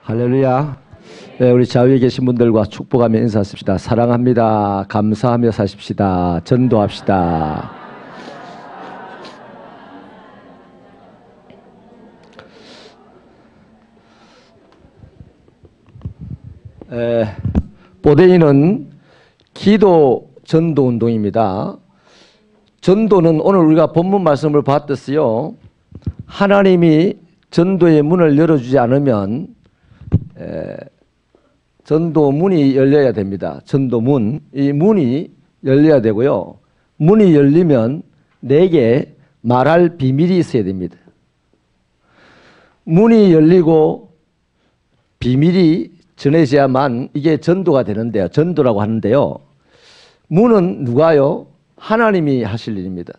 할렐루야. 네, 우리 좌우에 계신 분들과 축복하며 인사하십시다. 사랑합니다. 감사하며 사십시다. 전도합시다. 보대인은 기도 전도 운동입니다. 전도는 오늘 우리가 본문 말씀을 봤듯이요, 하나님이 전도의 문을 열어주지 않으면 전도 문이 열려야 됩니다. 전도문, 이 문이 열려야 되고요, 문이 열리면 내게 말할 비밀이 있어야 됩니다. 문이 열리고 비밀이 전해져야만 이게 전도가 되는데요. 전도라고 하는데요, 문은 누가요? 하나님이 하실 일입니다.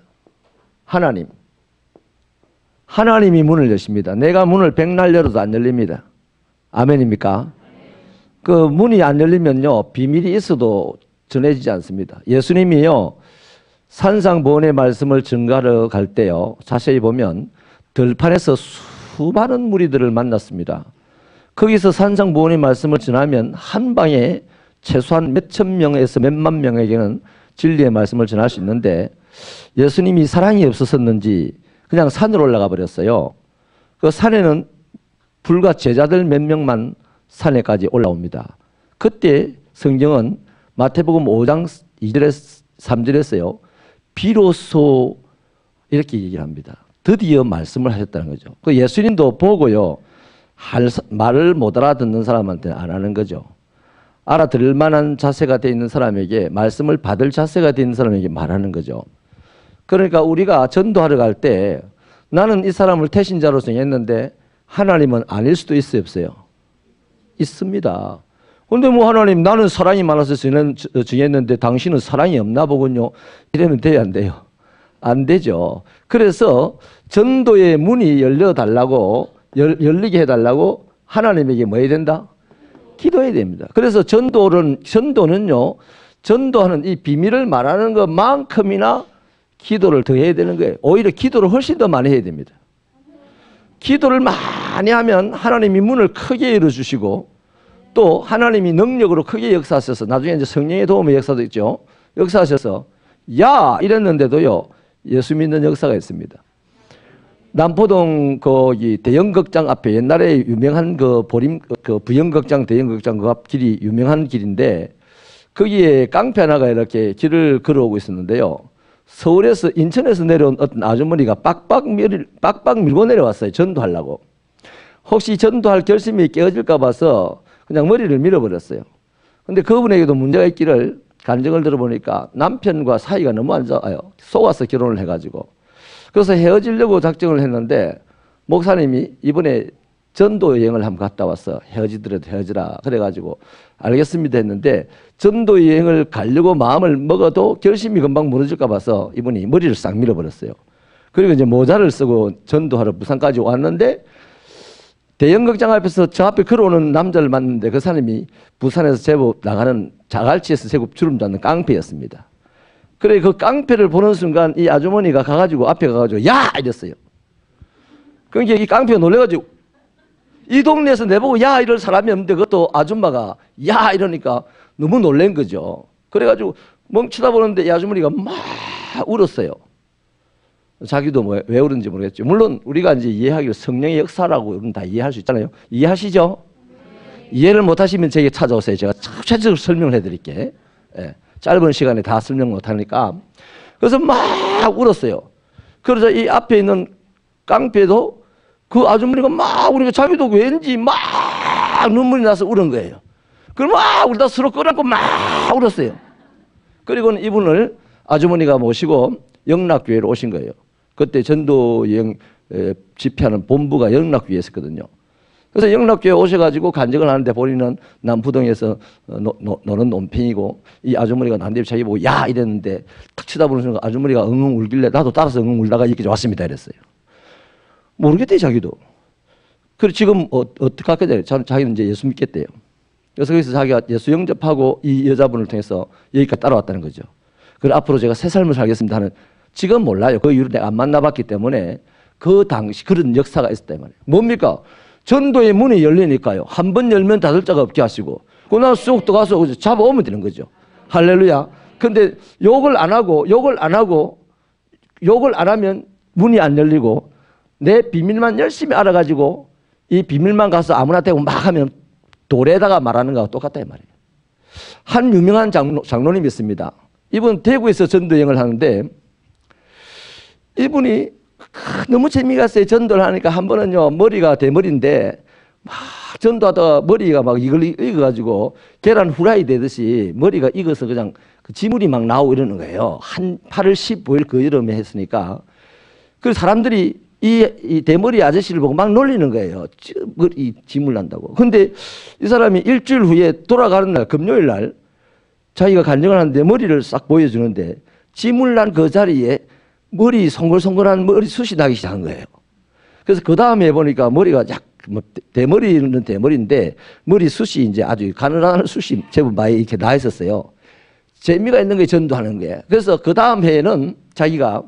하나님이 문을 여십니다. 내가 문을 백날 열어도 안 열립니다. 아멘입니까? 그 문이 안 열리면요, 비밀이 있어도 전해지지 않습니다. 예수님이요, 산상보훈의 말씀을 전가하러 갈 때요, 자세히 보면 들판에서 수많은 무리들을 만났습니다. 거기서 산상보훈의 말씀을 전하면 한 방에 최소한 몇천 명에서 몇만 명에게는 진리의 말씀을 전할 수 있는데, 예수님이 사랑이 없었는지 그냥 산으로 올라가 버렸어요. 그 산에는 불과 제자들 몇 명만 산에까지 올라옵니다. 그때 성경은 마태복음 5장 2절에서 3절에서요, 비로소 이렇게 얘기를 합니다. 드디어 말씀을 하셨다는 거죠. 그 예수님도 보고요, 말을 못 알아듣는 사람한테는 안 하는 거죠. 알아들을 만한 자세가 되어 있는 사람에게, 말씀을 받을 자세가 되어 있는 사람에게 말하는 거죠. 그러니까 우리가 전도하러 갈 때 나는 이 사람을 태신자로 정했는데 하나님은 아닐 수도 있어요, 없어요? 있습니다. 근데 뭐 하나님, 나는 사랑이 많아서 정했는데 당신은 사랑이 없나 보군요. 이러면 돼요, 안 돼요? 안 되죠. 그래서 전도의 문이 열려달라고, 열리게 해달라고 하나님에게 뭐 해야 된다? 기도해야 됩니다. 그래서 전도는요, 전도하는 이 비밀을 말하는 것만큼이나 기도를 더 해야 되는 거예요. 오히려 기도를 훨씬 더 많이 해야 됩니다. 기도를 많이 하면 하나님이 문을 크게 열어주시고, 또 하나님이 능력으로 크게 역사하셔서, 나중에 이제 성령의 도움의 역사도 있죠. 역사하셔서 야 이랬는데도요, 예수 믿는 역사가 있습니다. 남포동 거기 대형극장 앞에 옛날에 유명한 그 부영극장, 대형극장 그 앞 길이 유명한 길인데, 거기에 깡패 하나가 이렇게 길을 걸어오고 있었는데요, 서울에서, 인천에서 내려온 어떤 아주머니가 빡빡 밀고 내려왔어요. 전도하려고. 혹시 전도할 결심이 깨어질까 봐서 그냥 머리를 밀어버렸어요. 근데 그분에게도 문제가 있기를 간증을 들어보니까 남편과 사이가 너무 안 좋아요. 속아서 결혼을 해가지고. 그래서 헤어지려고 작정을 했는데, 목사님이 이번에 전도 여행을 한번 갔다 와서 헤어지더라도 헤어지라 그래가지고 알겠습니다 했는데, 전도 여행을 가려고 마음을 먹어도 결심이 금방 무너질까 봐서 이분이 머리를 싹 밀어버렸어요. 그리고 이제 모자를 쓰고 전도하러 부산까지 왔는데, 대형극장 앞에서 저 앞에 걸어오는 남자를 만났는데, 그 사람이 부산에서 제법 나가는 자갈치에서 제법 주름 잡는 깡패였습니다. 그래, 그 깡패를 보는 순간 이 아주머니가 가가지고 앞에 가가지고 야 이랬어요. 그러니까 이 깡패가 놀래가지고, 이 동네에서 내보고 야 이럴 사람이 없는데 그것도 아줌마가 야 이러니까 너무 놀란 거죠. 그래가지고 멍 쳐다보는데 이 아주머니가 막 울었어요. 자기도 뭐 왜 울은지 모르겠죠. 물론 우리가 이제 이해하기로 성령의 역사라고 우리는 다 이해할 수 있잖아요. 이해하시죠? 이해를 못하시면 제게 찾아오세요. 제가 구체적으로 설명을 해드릴게. 예, 짧은 시간에 다 설명 못하니까. 그래서 막 울었어요. 그러자 이 앞에 있는 깡패도 그 아주머니가 막 우리가 자기도 왠지 막 눈물이 나서 울은 거예요. 그럼 막 울다 서로 끌어안고 막 울었어요. 그리고는 이분을 아주머니가 모시고 영락교회로 오신 거예요. 그때 전도 여행 집회하는 본부가 영락교회에 있었거든요. 그래서 영락교회 오셔가지고 간증을 하는데, 본인은 남부동에서 노는 논팽이고, 이 아주머니가 나한테 자기 보고 야 이랬는데, 탁 쳐다보는 순간 아주머니가 엉엉 울길래 나도 따라서 엉엉 울다가 여기까지 왔습니다 이랬어요. 모르겠대요, 자기도. 그리고 지금 어떻게 할 거냐, 자기는 이제 예수 믿겠대요. 그래서 거기서 자기가 예수 영접하고 이 여자분을 통해서 여기까지 따라왔다는 거죠. 그리고 앞으로 제가 새 삶을 살겠습니다 하는, 지금 몰라요. 그 이후로 내가 안 만나봤기 때문에 그 당시 그런 역사가 있었단 말이에요. 뭡니까? 전도의 문이 열리니까요. 한 번 열면 닫을 자가 없게 하시고, 그날 쑥 들어가서 잡아오면 되는 거죠. 할렐루야. 근데 욕을 안 하면 문이 안 열리고, 내 비밀만 열심히 알아가지고 이 비밀만 가서 아무나 대고 막 하면 돌에다가 말하는 거하고 똑같다 이 말이에요. 한 유명한 장로님이 있습니다. 이분 대구에서 전도여행을 하는데, 이분이 너무 재미가 있어요. 전도를 하니까 한 번은요, 머리가 대머리인데 막 전도하다가 머리가 막 익어가지고 계란 후라이 되듯이 머리가 익어서 그냥 지물이 막 나오고 이러는 거예요. 한 8월 15일 그 여름에 했으니까. 그래서 사람들이 이 대머리 아저씨를 보고 막 놀리는 거예요. 머리 지물 난다고. 근데 이 사람이 일주일 후에 돌아가는 날, 금요일 날 자기가 간증을 하는데 머리를 싹 보여주는데, 지물 난 그 자리에 머리 송글송글한 머리숱이 나기 시작한 거예요. 그래서 그 다음에 해보니까 머리가 대머리는 대머리인데 머리숱이 이제 아주 가늘한 숱이 제법 많이 이렇게 나 있었어요. 재미가 있는 게 전도하는 거예요. 그래서 그 다음 해에는 자기가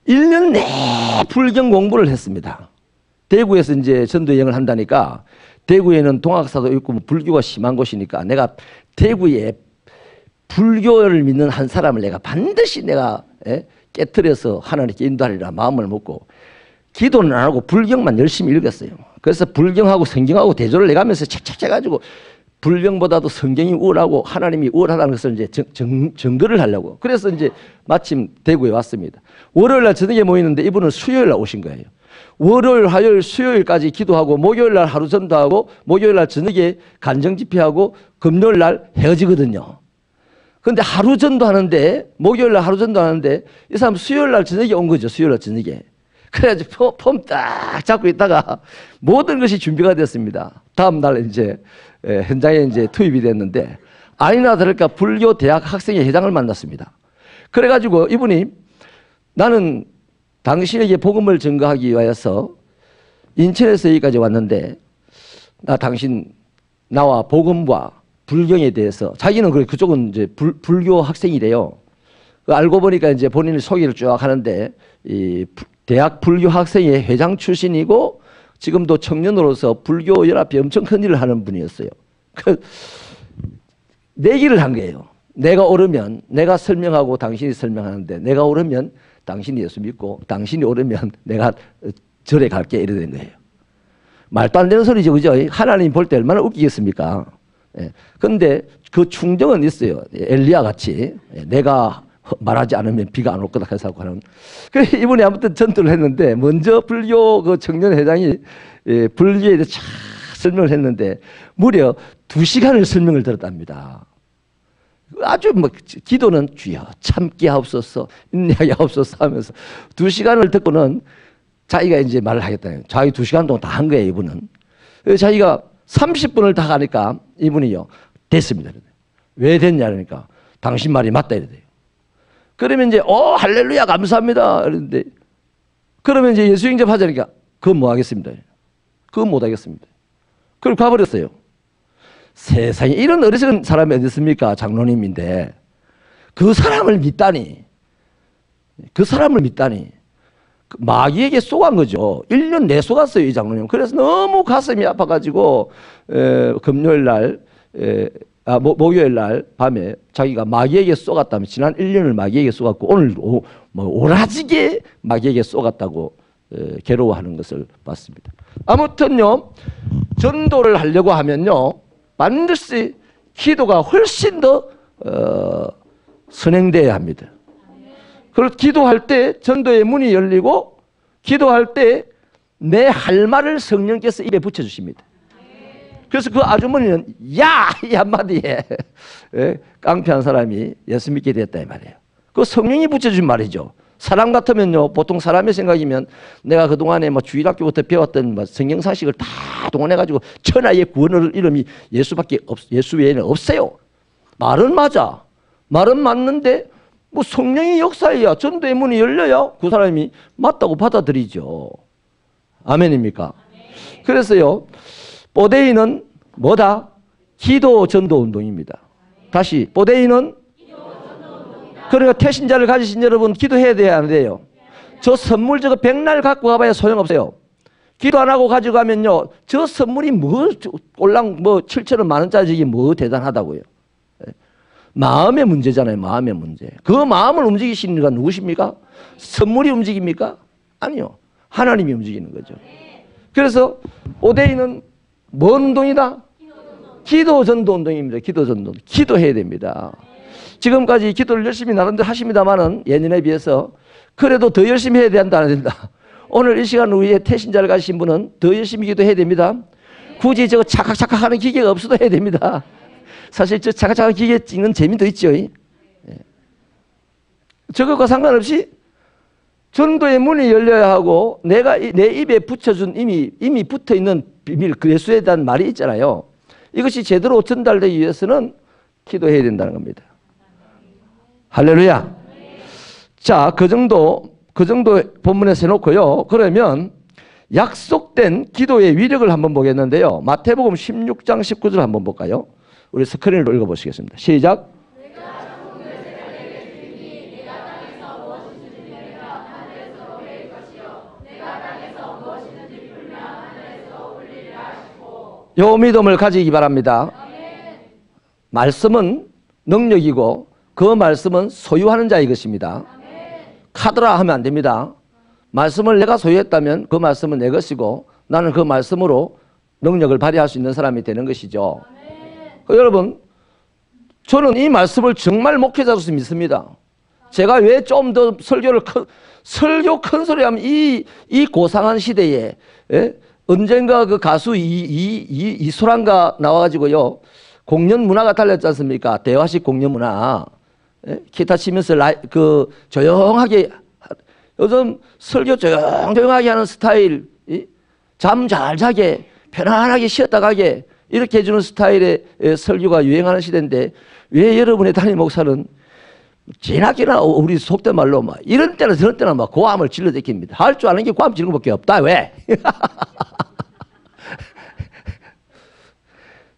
1년 내 불경 공부를 했습니다. 대구에서 이제 전도 여행을 한다니까, 대구에는 동학사도 있고 불교가 심한 곳이니까 내가 대구에 불교를 믿는 한 사람을 내가 반드시 깨트려서 하나님께 인도하리라 마음을 먹고, 기도는 안 하고 불경만 열심히 읽었어요. 그래서 불경하고 성경하고 대조를 해가면서 책책 해가지고, 불경보다도 성경이 우월하고 하나님이 우월하다는 것을 이제 증거를 하려고. 그래서 이제 마침 대구에 왔습니다. 월요일 날 저녁에 모이는데 이분은 수요일 날 오신 거예요. 월요일, 화요일, 수요일까지 기도하고, 목요일 날 하루 전도하고, 목요일 날 저녁에 간정 집회하고, 금요일 날 헤어지거든요. 근데 하루 전도하는데, 목요일 날 하루 전도하는데 이 사람 수요일 날 저녁에 온 거죠. 수요일 날 저녁에. 그래가지고 폼 딱 잡고 있다가 모든 것이 준비가 됐습니다. 다음 날 이제 현장에 이제 투입이 됐는데, 아니나 다를까 불교 대학 학생회 회장을 만났습니다. 그래가지고 이분이, 나는 당신에게 복음을 증거하기 위해서 인천에서 여기까지 왔는데, 나와 복음과 불경에 대해서, 자기는 그쪽은 이제 불교 학생이래요. 알고 보니까 이제 본인의 소개를 쭉 하는데, 이 대학 불교 학생회 회장 출신이고 지금도 청년으로서 불교 연합회 엄청 큰 일을 하는 분이었어요. 내기를 한 거예요. 내가 오르면 내가 설명하고 당신이 설명하는데, 내가 오르면 당신이 예수 믿고, 당신이 오르면 내가 절에 갈게, 이래 된 거예요. 말도 안 되는 소리죠, 그죠? 하나님 볼 때 얼마나 웃기겠습니까? 그런데 그 충정은 있어요. 엘리야 같이 내가 말하지 않으면 비가 안 올 거다 해서 하는. 그래서 이분이 아무튼 전도를 했는데, 먼저 불교 그 청년 회장이 불교에 대해서 쫙 설명을 했는데 무려 2시간을 설명을 들었답니다. 아주 기도는 주여 참게 하옵소서, 인내하게 하옵소서 하면서 2시간을 듣고는 자기가 이제 말을 하겠다. 자기 2시간 동안 다 한 거예요, 이분은. 자기가 30분을 다 가니까 이분이요, 됐습니다. 왜 됐냐 그러니까, 당신 말이 맞다 이래 돼요. 그러면 이제 할렐루야 감사합니다 그런데, 그러면 이제 예수 영접하자니까 그건 뭐 하겠습니다. 그건 못 하겠습니다. 그럼 가버렸어요. 세상에 이런 어리석은 사람이 어디 있습니까? 장로님인데 그 사람을 믿다니, 마귀에게 쏘간 거죠. 1년 내 쏘갔어요, 이 장로님. 그래서 너무 가슴이 아파가지고 금요일 날 목요일 날 밤에 자기가 마귀에게 쏘갔다면, 지난 1년을 마귀에게 쏘갔고 오늘 오라지게 마귀에게 쏘갔다고 괴로워하는 것을 봤습니다. 아무튼요, 전도를 하려고 하면요 반드시 기도가 훨씬 더 선행돼야 합니다. 그리고 기도할 때 전도의 문이 열리고, 기도할 때 내 할 말을 성령께서 입에 붙여주십니다. 그래서 그 아주머니는 야! 이 한마디에 깡패한 사람이 예수 믿게 됐다 이 말이에요. 그 성령이 붙여준 말이죠. 사람 같으면요, 보통 사람의 생각이면 내가 그동안에 주일학교부터 배웠던 성경 상식을 다 동원해가지고 천하의 구원을 이름이 예수 외에는 없어요. 말은 맞아. 말은 맞는데 성령이 역사해야, 전도의 문이 열려야 그 사람이 맞다고 받아들이죠. 아멘입니까? 아멘. 그래서요, 뽀데이는 뭐다? 기도 전도 운동입니다. 다시, 뽀데이는 그러니까 태신자를 가지신 여러분 기도해야 돼야 안 돼요? 저 선물 저거 백날 갖고 가봐야 소용없어요. 기도 안 하고 가져가면요, 저 선물이 꼴랑 7,000원, 10,000원짜리 이게 대단하다고요. 마음의 문제잖아요. 마음의 문제. 그 마음을 움직이시는 이가 누구십니까? 선물이 움직입니까? 아니요. 하나님이 움직이는 거죠. 그래서 오데이는 뭔 운동이다? 기도 전도 운동입니다. 기도 전도. 기도해야 됩니다. 지금까지 기도를 열심히 나름대로 하십니다만은 예년에 비해서 그래도 더 열심히 해야 된다, 안 된다. 오늘 이 시간 후에 태신자를 가신 분은 더 열심히 기도해야 됩니다. 굳이 저거 착각착각 하는 기계가 없어도 해야 됩니다. 사실 저 착각착각 기계 찍는 재미도 있죠. 저것과 상관없이 전도의 문이 열려야 하고 내가 내 입에 붙여준 이미 붙어있는 비밀, 그 예수에 대한 말이 있잖아요. 이것이 제대로 전달되기 위해서는 기도해야 된다는 겁니다. 할렐루야. 자, 그 정도 본문에서 해놓고요. 그러면 약속된 기도의 위력을 한번 보겠는데요. 마태복음 16장 19절 한번 볼까요? 우리 스크린을 읽어보시겠습니다. 시작. 요 믿음을 가지기 바랍니다. 말씀은 능력이고 그 말씀은 소유하는 자의 것입니다. 카드라 하면 안 됩니다. 말씀을 내가 소유했다면 그 말씀은 내 것이고 나는 그 말씀으로 능력을 발휘할 수 있는 사람이 되는 것이죠. 여러분, 저는 이 말씀을 정말 목회자로서 믿습니다. 제가 왜 좀 더 설교 큰 소리 하면 이 고상한 시대에, 언젠가 그 가수 이소란가 나와가지고요, 공연 문화가 달렸지 않습니까? 대화식 공연 문화. 기타 치면서 조용하게, 요즘 설교 조용하게 하는 스타일, 잠 잘 자게, 편안하게 쉬었다 가게, 이렇게 해주는 스타일의 설교가 유행하는 시대인데, 왜 여러분의 담임 목사는 지나기나 우리 속된 말로 막 이런 때나 저런 때나 막 고함을 질러대킵니다. 할 줄 아는 게 고함 지르는 것밖에 없다. 왜?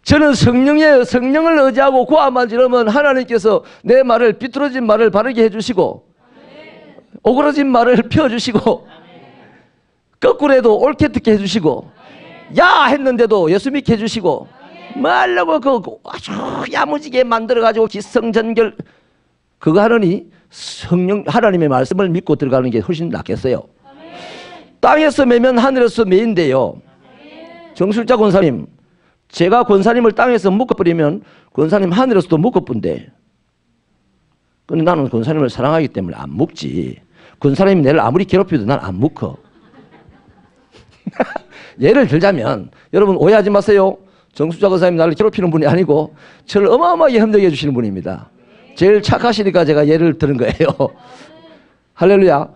저는 성령이에요. 성령을 의지하고 고함만 지르면 하나님께서 내 말을, 비뚤어진 말을 바르게 해주시고, 오그러진 말을 펴주시고, 거꾸로 해도 옳게 듣게 해주시고, 야 했는데도 예수 믿게 해주시고, 말라고 아주 야무지게 만들어가지고 기성전결 그거 하느니 성령 하나님의 말씀을 믿고 들어가는 게 훨씬 낫겠어요. 땅에서 매면 하늘에서 매인데요. 정술자 권사님, 제가 권사님을 땅에서 묶어버리면 권사님 하늘에서도 묶어본대. 근데 나는 권사님을 사랑하기 때문에 안 묶지. 권사님이 내를 아무리 괴롭혀도 난 안 묶어. 예를 들자면, 여러분 오해하지 마세요. 정수자 권사님 나를 괴롭히는 분이 아니고 저를 어마어마하게 협력해 주시는 분입니다. 제일 착하시니까 제가 예를 들은 거예요. 할렐루야.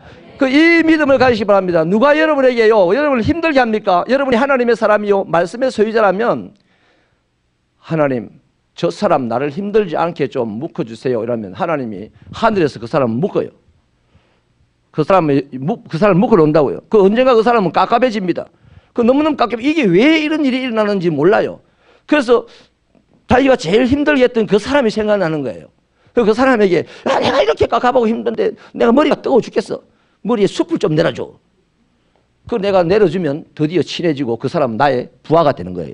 이 믿음을 가지시기 바랍니다. 누가 여러분에게요, 여러분을 힘들게 합니까? 여러분이 하나님의 사람이요, 말씀의 소유자라면, 하나님, 저 사람 나를 힘들지 않게 좀 묶어주세요. 이러면 하나님이 하늘에서 그 사람을 묶어요. 그 사람을 묶어놓는다고요. 언젠가 그 사람은 깝깝해집니다. 너무너무 이게 왜 이런 일이 일어나는지 몰라요. 그래서 자기가 제일 힘들게 했던 그 사람이 생각나는 거예요. 그 사람에게, 내가 이렇게 깝깝하고 힘든데 내가 머리가 뜨거워 죽겠어. 머리에 숯불 좀 내려줘. 내가 내려주면 드디어 친해지고 그 사람은 나의 부하가 되는 거예요.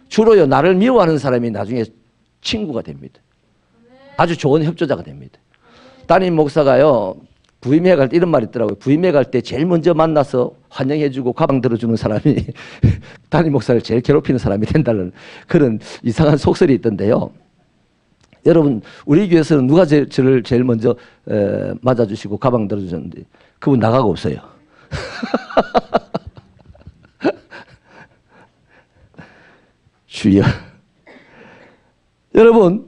주로요, 나를 미워하는 사람이 나중에 친구가 됩니다. 아주 좋은 협조자가 됩니다. 담임 목사가요, 부임회 갈 때 이런 말이 있더라고요. 부임회 갈 때 제일 먼저 만나서 환영해주고 가방 들어주는 사람이 담임 목사를 제일 괴롭히는 사람이 된다는 그런 이상한 속설이 있던데요. 여러분, 우리 교회에서는 누가 저를 제일 먼저 맞아주시고 가방 들어주셨는데 그분 나가고 없어요. 주여. 여러분,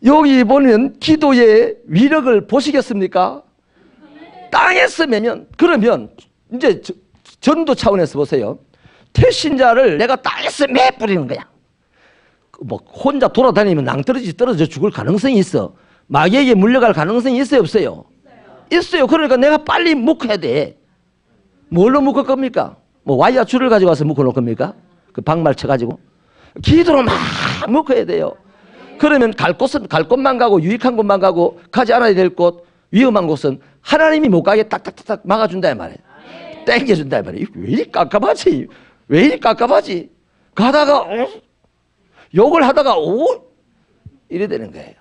여기 보면 기도의 위력을 보시겠습니까? 땅에서 매면, 그러면 이제 전도 차원에서 보세요. 태신자를 내가 땅에서 매 뿌리는 거야. 혼자 돌아다니면 낭떠러지 떨어져 죽을 가능성이 있어. 마귀에게 물려갈 가능성이 있어요, 없어요? 있어요. 그러니까 내가 빨리 묶어야 돼. 뭘로 묶을 겁니까? 와이어 줄을 가지고 와서 묶어놓을 겁니까? 그 방말 쳐가지고. 기도로 막 묶어야 돼요. 그러면 갈 곳만 가고, 유익한 곳만 가고, 가지 않아야 될 곳, 위험한 곳은 하나님이 못 가게 딱딱딱딱 막아준다 이 말이에요. 땡겨준다 말이에요. 왜 이리 깝깝하지? 왜 이리 깝깝하지? 가다가 욕을 하다가 이래 되는 거예요.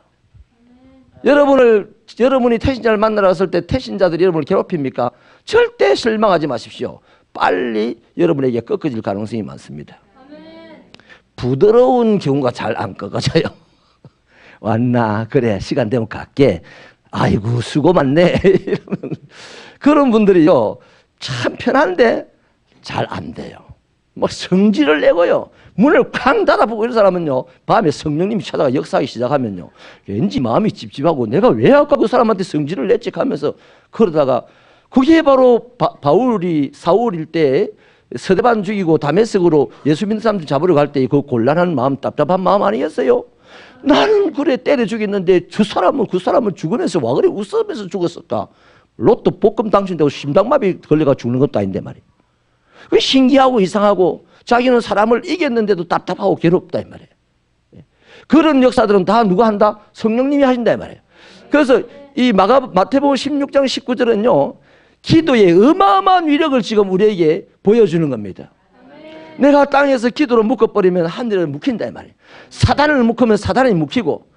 여러분이 태신자를 만나러 갔을 때 태신자들이 여러분을 괴롭힙니까? 절대 실망하지 마십시오. 빨리 여러분에게 꺾어질 가능성이 많습니다. 부드러운 경우가 잘 안 꺾어져요. 왔나? 그래, 시간 되면 갈게. 아이고, 수고 많네. 이러면 그런 분들이요, 참 편한데 잘 안 돼요. 뭐 성질을 내고요, 문을 쾅 닫아보고 이런 사람은요, 밤에 성령님이 찾아가 역사하기 시작하면요, 왠지 마음이 찝찝하고 내가 왜 아까 그 사람한테 성질을 냈지 하면서 그러다가, 그게 바로 바울이 사울일 때 스데반 죽이고 다메섹으로 예수 믿는 사람들 잡으러 갈 때 그 곤란한 마음, 답답한 마음 아니겠어요? 나는 그래 때려 죽였는데 그 사람은 죽으면서 와 그래 웃으면서 죽었을까? 로또 복금 당첨되고 심장마비 걸려가 죽는 것도 아닌데 말이에요. 그 신기하고 이상하고 자기는 사람을 이겼는데도 답답하고 괴롭다 이 말이에요. 그런 역사들은 다 누가 한다? 성령님이 하신다 이 말이에요. 그래서 이 마태복음 16장 19절은요, 기도의 어마어마한 위력을 지금 우리에게 보여주는 겁니다. 내가 땅에서 기도로 묶어버리면 하늘을 묶인다 이 말이에요. 사단을 묶으면 사단이 묶이고,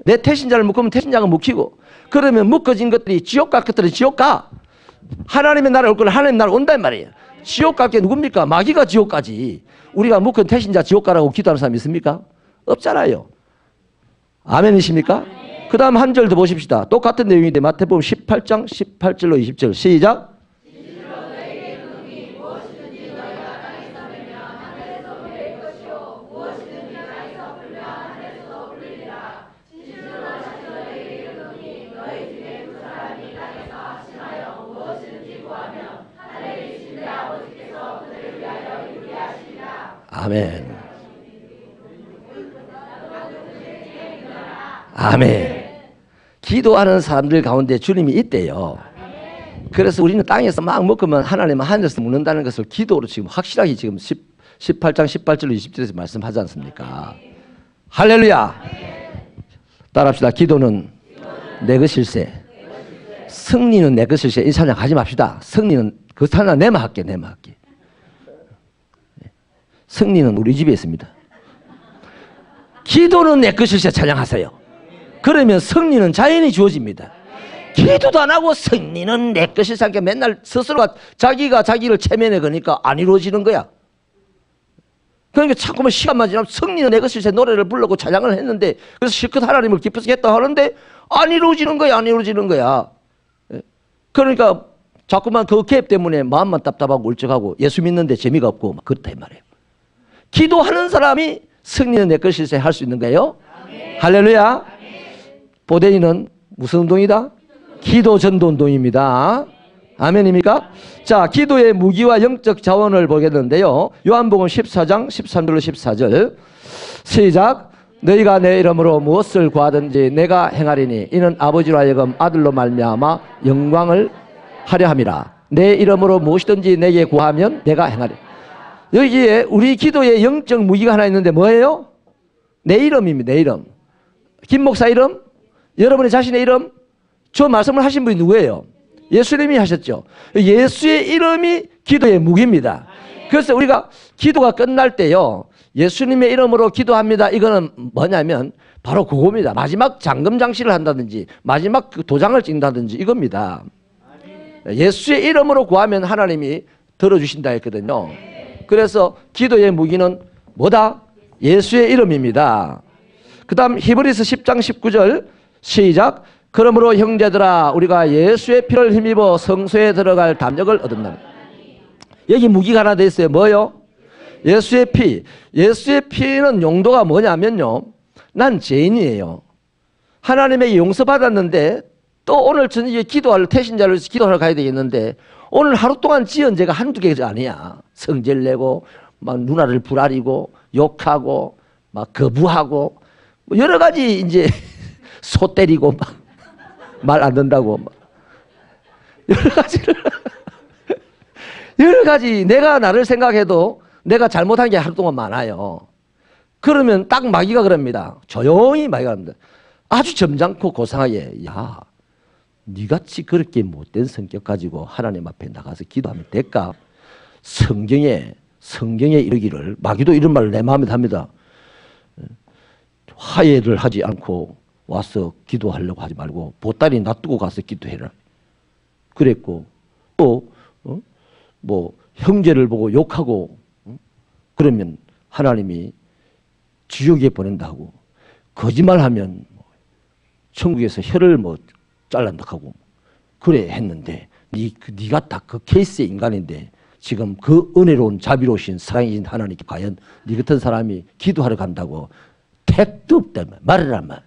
내 태신자를 묶으면 태신자가 묶이고, 그러면 묶어진 것들이 지옥 갈 것들은 지옥 가. 하나님의 나라에 올 거는 하나님 나라에 온다 이 말이에요. 지옥 갈 게 누굽니까? 마귀가 지옥 가지. 우리가 묶은 태신자 지옥 가라고 기도하는 사람 있습니까? 없잖아요. 아멘이십니까? 그 다음 한 절 더 보십시다. 똑같은 내용인데 마태복음 18장 18절로 20절 시작. 아멘. 아멘. 기도하는 사람들 가운데 주님이 있대요. 그래서 우리는 땅에서 막 먹으면 하나님은 하늘에서 먹는다는 것을 기도로 지금 확실하게 지금 18장 18절로 20절에서 말씀하지 않습니까? 할렐루야. 따라합시다. 기도는 내 것일세, 승리는 내 것일세. 이 찬양 하지 맙시다. 승리는 그 찬양 내만 할게. 승리는 우리 집에 있습니다. 기도는 내 것일세 찬양하세요. 그러면 승리는 자연히 주어집니다. 기도도 안 하고 승리는 내 것일세 하니까 맨날 스스로가 자기가 자기를 체면해 거니까 안 이루어지는 거야. 그러니까 자꾸만 시간만 지나면 승리는 내 것일세 노래를 불렀고 찬양을 했는데, 그래서 실컷 하나님을 기뻐서 했다 하는데 안 이루어지는 거야. 그러니까 자꾸만 그 갭 때문에 마음만 답답하고 울적하고 예수 믿는데 재미가 없고 막 그렇다 이 말이에요. 기도하는 사람이 승리는 내 것일세 할 수 있는 거예요. 아멘. 할렐루야. 아멘. 보대이는 무슨 운동이다? 기도 전도 운동입니다. 아멘입니까? 자, 기도의 무기와 영적 자원을 보겠는데요. 요한복음 14장 13절로 14절 시작. 너희가 내 이름으로 무엇을 구하든지 내가 행하리니 이는 아버지로 하여금 아들로 말미암아 영광을 하려 함이라. 내 이름으로 무엇이든지 내게 구하면 내가 행하리. 여기에 우리 기도의 영적 무기가 하나 있는데 뭐예요? 내 이름입니다. 내 이름. 김 목사 이름? 여러분의 자신의 이름? 저 말씀을 하신 분이 누구예요? 예수님이 하셨죠. 예수의 이름이 기도의 무기입니다. 그래서 우리가 기도가 끝날 때요, 예수님의 이름으로 기도합니다. 이거는 뭐냐면 바로 그겁니다. 마지막 잠금 장치를 한다든지 마지막 그 도장을 찍는다든지 이겁니다. 예수의 이름으로 구하면 하나님이 들어주신다 했거든요. 그래서 기도의 무기는 뭐다? 예수의 이름입니다. 그 다음 히브리서 10장 19절 시작. 그러므로 형제들아 우리가 예수의 피를 힘입어 성소에 들어갈 담력을 얻었나니. 여기 무기가 하나 돼 있어요. 뭐요? 예수의 피. 예수의 피는 용도가 뭐냐면요, 난 죄인이에요. 하나님에게 용서받았는데 또 오늘 저녁에 기도할 태신자를 위해서 기도하러 가야 되겠는데 오늘 하루 동안 지은 죄가 한두 개가 아니야. 성질 내고 막 누나를 불아리고 욕하고 막 거부하고 뭐 여러 가지 이제 소 때리고 막 말 안 듣는다고 막 여러 가지 내가 나를 생각해도 내가 잘못한 게 하루 동안 많아요. 그러면 딱 마귀가 그럽니다. 조용히 마귀가 합니다. 아주 점잖고 고상하게, 야, 니같이 그렇게 못된 성격 가지고 하나님 앞에 나가서 기도하면 될까? 성경에 이르기를, 마귀도 이런 말을 내 마음에 합니다. 화해를 하지 않고 와서 기도하려고 하지 말고 보따리 놔두고 가서 기도해라. 그랬고, 또 뭐 형제를 보고 욕하고 그러면 하나님이 지옥에 보낸다고, 거짓말하면 천국에서 혀를 뭐 잘란다 하고 그래 했는데, 네가 다 그 케이스의 인간인데 지금 그 은혜로운 자비로우신 사랑이신 하나님께 과연 네 같은 사람이 기도하러 간다고? 택도 없다 말을 하면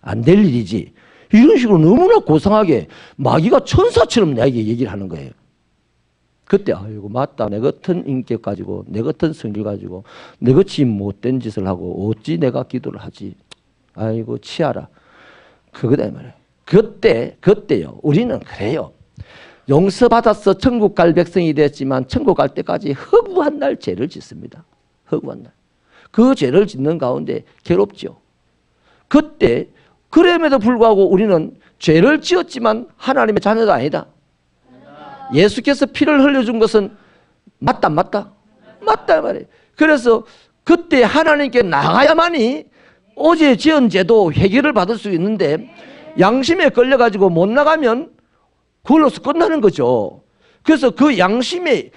안 될 일이지. 이런 식으로 너무나 고상하게 마귀가 천사처럼 나에게 얘기를 하는 거예요. 그때 아이고 맞다, 내 같은 인격 가지고 내 같은 성질 가지고 내 같이 못된 짓을 하고 어찌 내가 기도를 하지. 아이고 치아라. 그거다 이 말이에요. 그때요 우리는 그래요. 용서받아서 천국 갈 백성이 됐지만 천국 갈 때까지 허구한 날 죄를 짓습니다. 허구한 날. 그 죄를 짓는 가운데 괴롭죠. 그때 그럼에도 불구하고 우리는 죄를 지었지만 하나님의 자녀가 아니다. 예수께서 피를 흘려준 것은 맞다 말이에요. 그래서 그때 하나님께 나가야만이 어제 지은 죄도 해결을 받을 수 있는데, 양심에 걸려가지고 못 나가면 그걸로서 끝나는 거죠. 그래서 그 양심에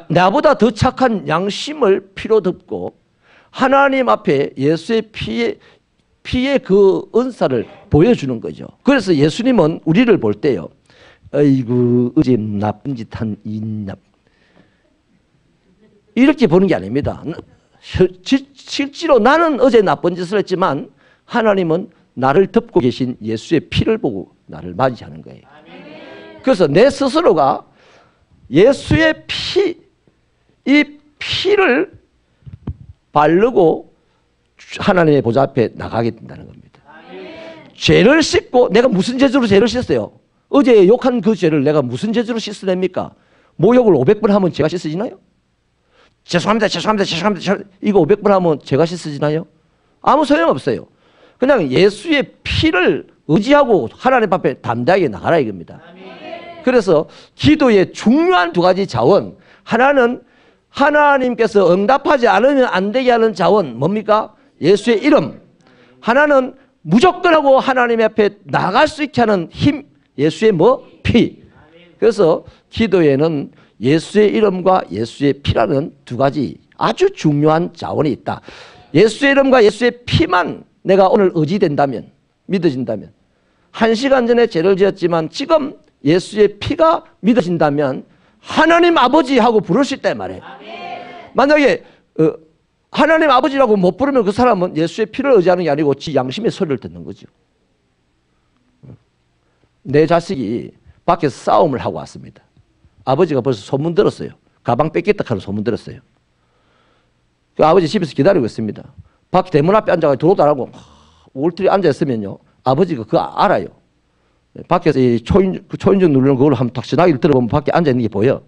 나보다 더 착한 양심을 피로 덮고 하나님 앞에 예수의 피의 그 은사를 보여주는 거죠. 그래서 예수님은 우리를 볼 때요, 아이고 어제 나쁜 짓 한 인납 이렇게 보는 게 아닙니다. 실제로 나는 어제 나쁜 짓을 했지만 하나님은 나를 덮고 계신 예수의 피를 보고 나를 맞이하는 거예요. 그래서 내 스스로가 예수의 이 피를 바르고 하나님의 보좌 앞에 나가게 된다는 겁니다. 죄를 씻고, 내가 무슨 재주로 죄를 씻어요? 어제 욕한 그 죄를 내가 무슨 재주로 씻어냅니까? 모욕을 500번 하면 죄가 씻어지나요? 죄송합니다. 이거 500번 하면 죄가 씻어지나요? 아무 소용없어요. 그냥 예수의 피를 의지하고 하나님 앞에 담대하게 나가라 이겁니다. 그래서 기도의 중요한 두 가지 자원, 하나는 하나님께서 응답하지 않으면 안 되게 하는 자원, 뭡니까? 예수의 이름. 하나는 무조건 하고 하나님 앞에 나갈 수 있게 하는 힘, 예수의 피. 그래서 기도에는 예수의 이름과 예수의 피라는 두 가지 아주 중요한 자원이 있다. 예수의 이름과 예수의 피만 내가 오늘 의지된다면, 믿어진다면, 1시간 전에 죄를 지었지만 지금 예수의 피가 믿어진다면 하나님 아버지하고 부를 수 있다 이 말이에요. 만약에 하나님 아버지라고 못 부르면 그 사람은 예수의 피를 의지하는 게 아니고 지 양심의 소리를 듣는 거죠. 내 자식이 밖에서 싸움을 하고 왔습니다. 아버지가 벌써 소문 들었어요. 가방 뺏겠다 하는 소문 들었어요. 그 아버지 집에서 기다리고 있습니다. 밖에 대문 앞에 앉아서 들어오도 안 하고 울트리 앉아있으면요, 아버지가 그거 알아요. 밖에서 이 초인종 누르는 그걸 한번 탁 전화기를 들어보면 밖에 앉아있는 게 보여.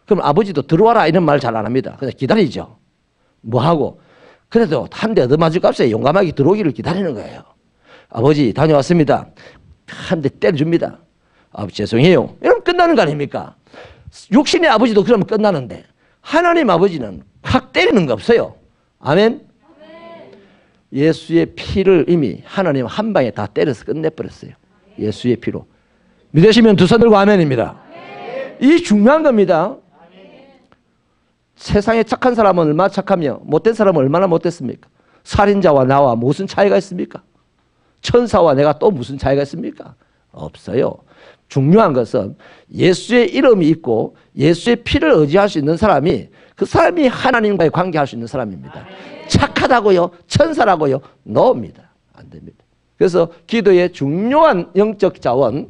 그럼 아버지도 들어와라 이런 말 잘 안 합니다. 그냥 기다리죠. 뭐하고. 그래도 한 대 얻어맞을 값에 용감하게 들어오기를 기다리는 거예요. 아버지 다녀왔습니다. 한 대 때려줍니다. 아버지 죄송해요. 이러면 끝나는 거 아닙니까? 육신의 아버지도 그러면 끝나는데 하나님 아버지는 확 때리는 거 없어요. 아멘? 예수의 피를 이미 하나님 한 방에 다 때려서 끝내버렸어요. 예수의 피로. 믿으시면 두 손 들고 아멘입니다. 이 중요한 겁니다. 세상에 착한 사람은 얼마나 착하며 못된 사람은 얼마나 못됐습니까? 살인자와 나와 무슨 차이가 있습니까? 천사와 내가 또 무슨 차이가 있습니까? 없어요. 중요한 것은 예수의 이름이 있고 예수의 피를 의지할 수 있는 사람이, 그 사람이 하나님과의 관계할 수 있는 사람입니다. 착하다고요? 천사라고요? 노입니다. 안 됩니다. 그래서 기도의 중요한 영적 자원,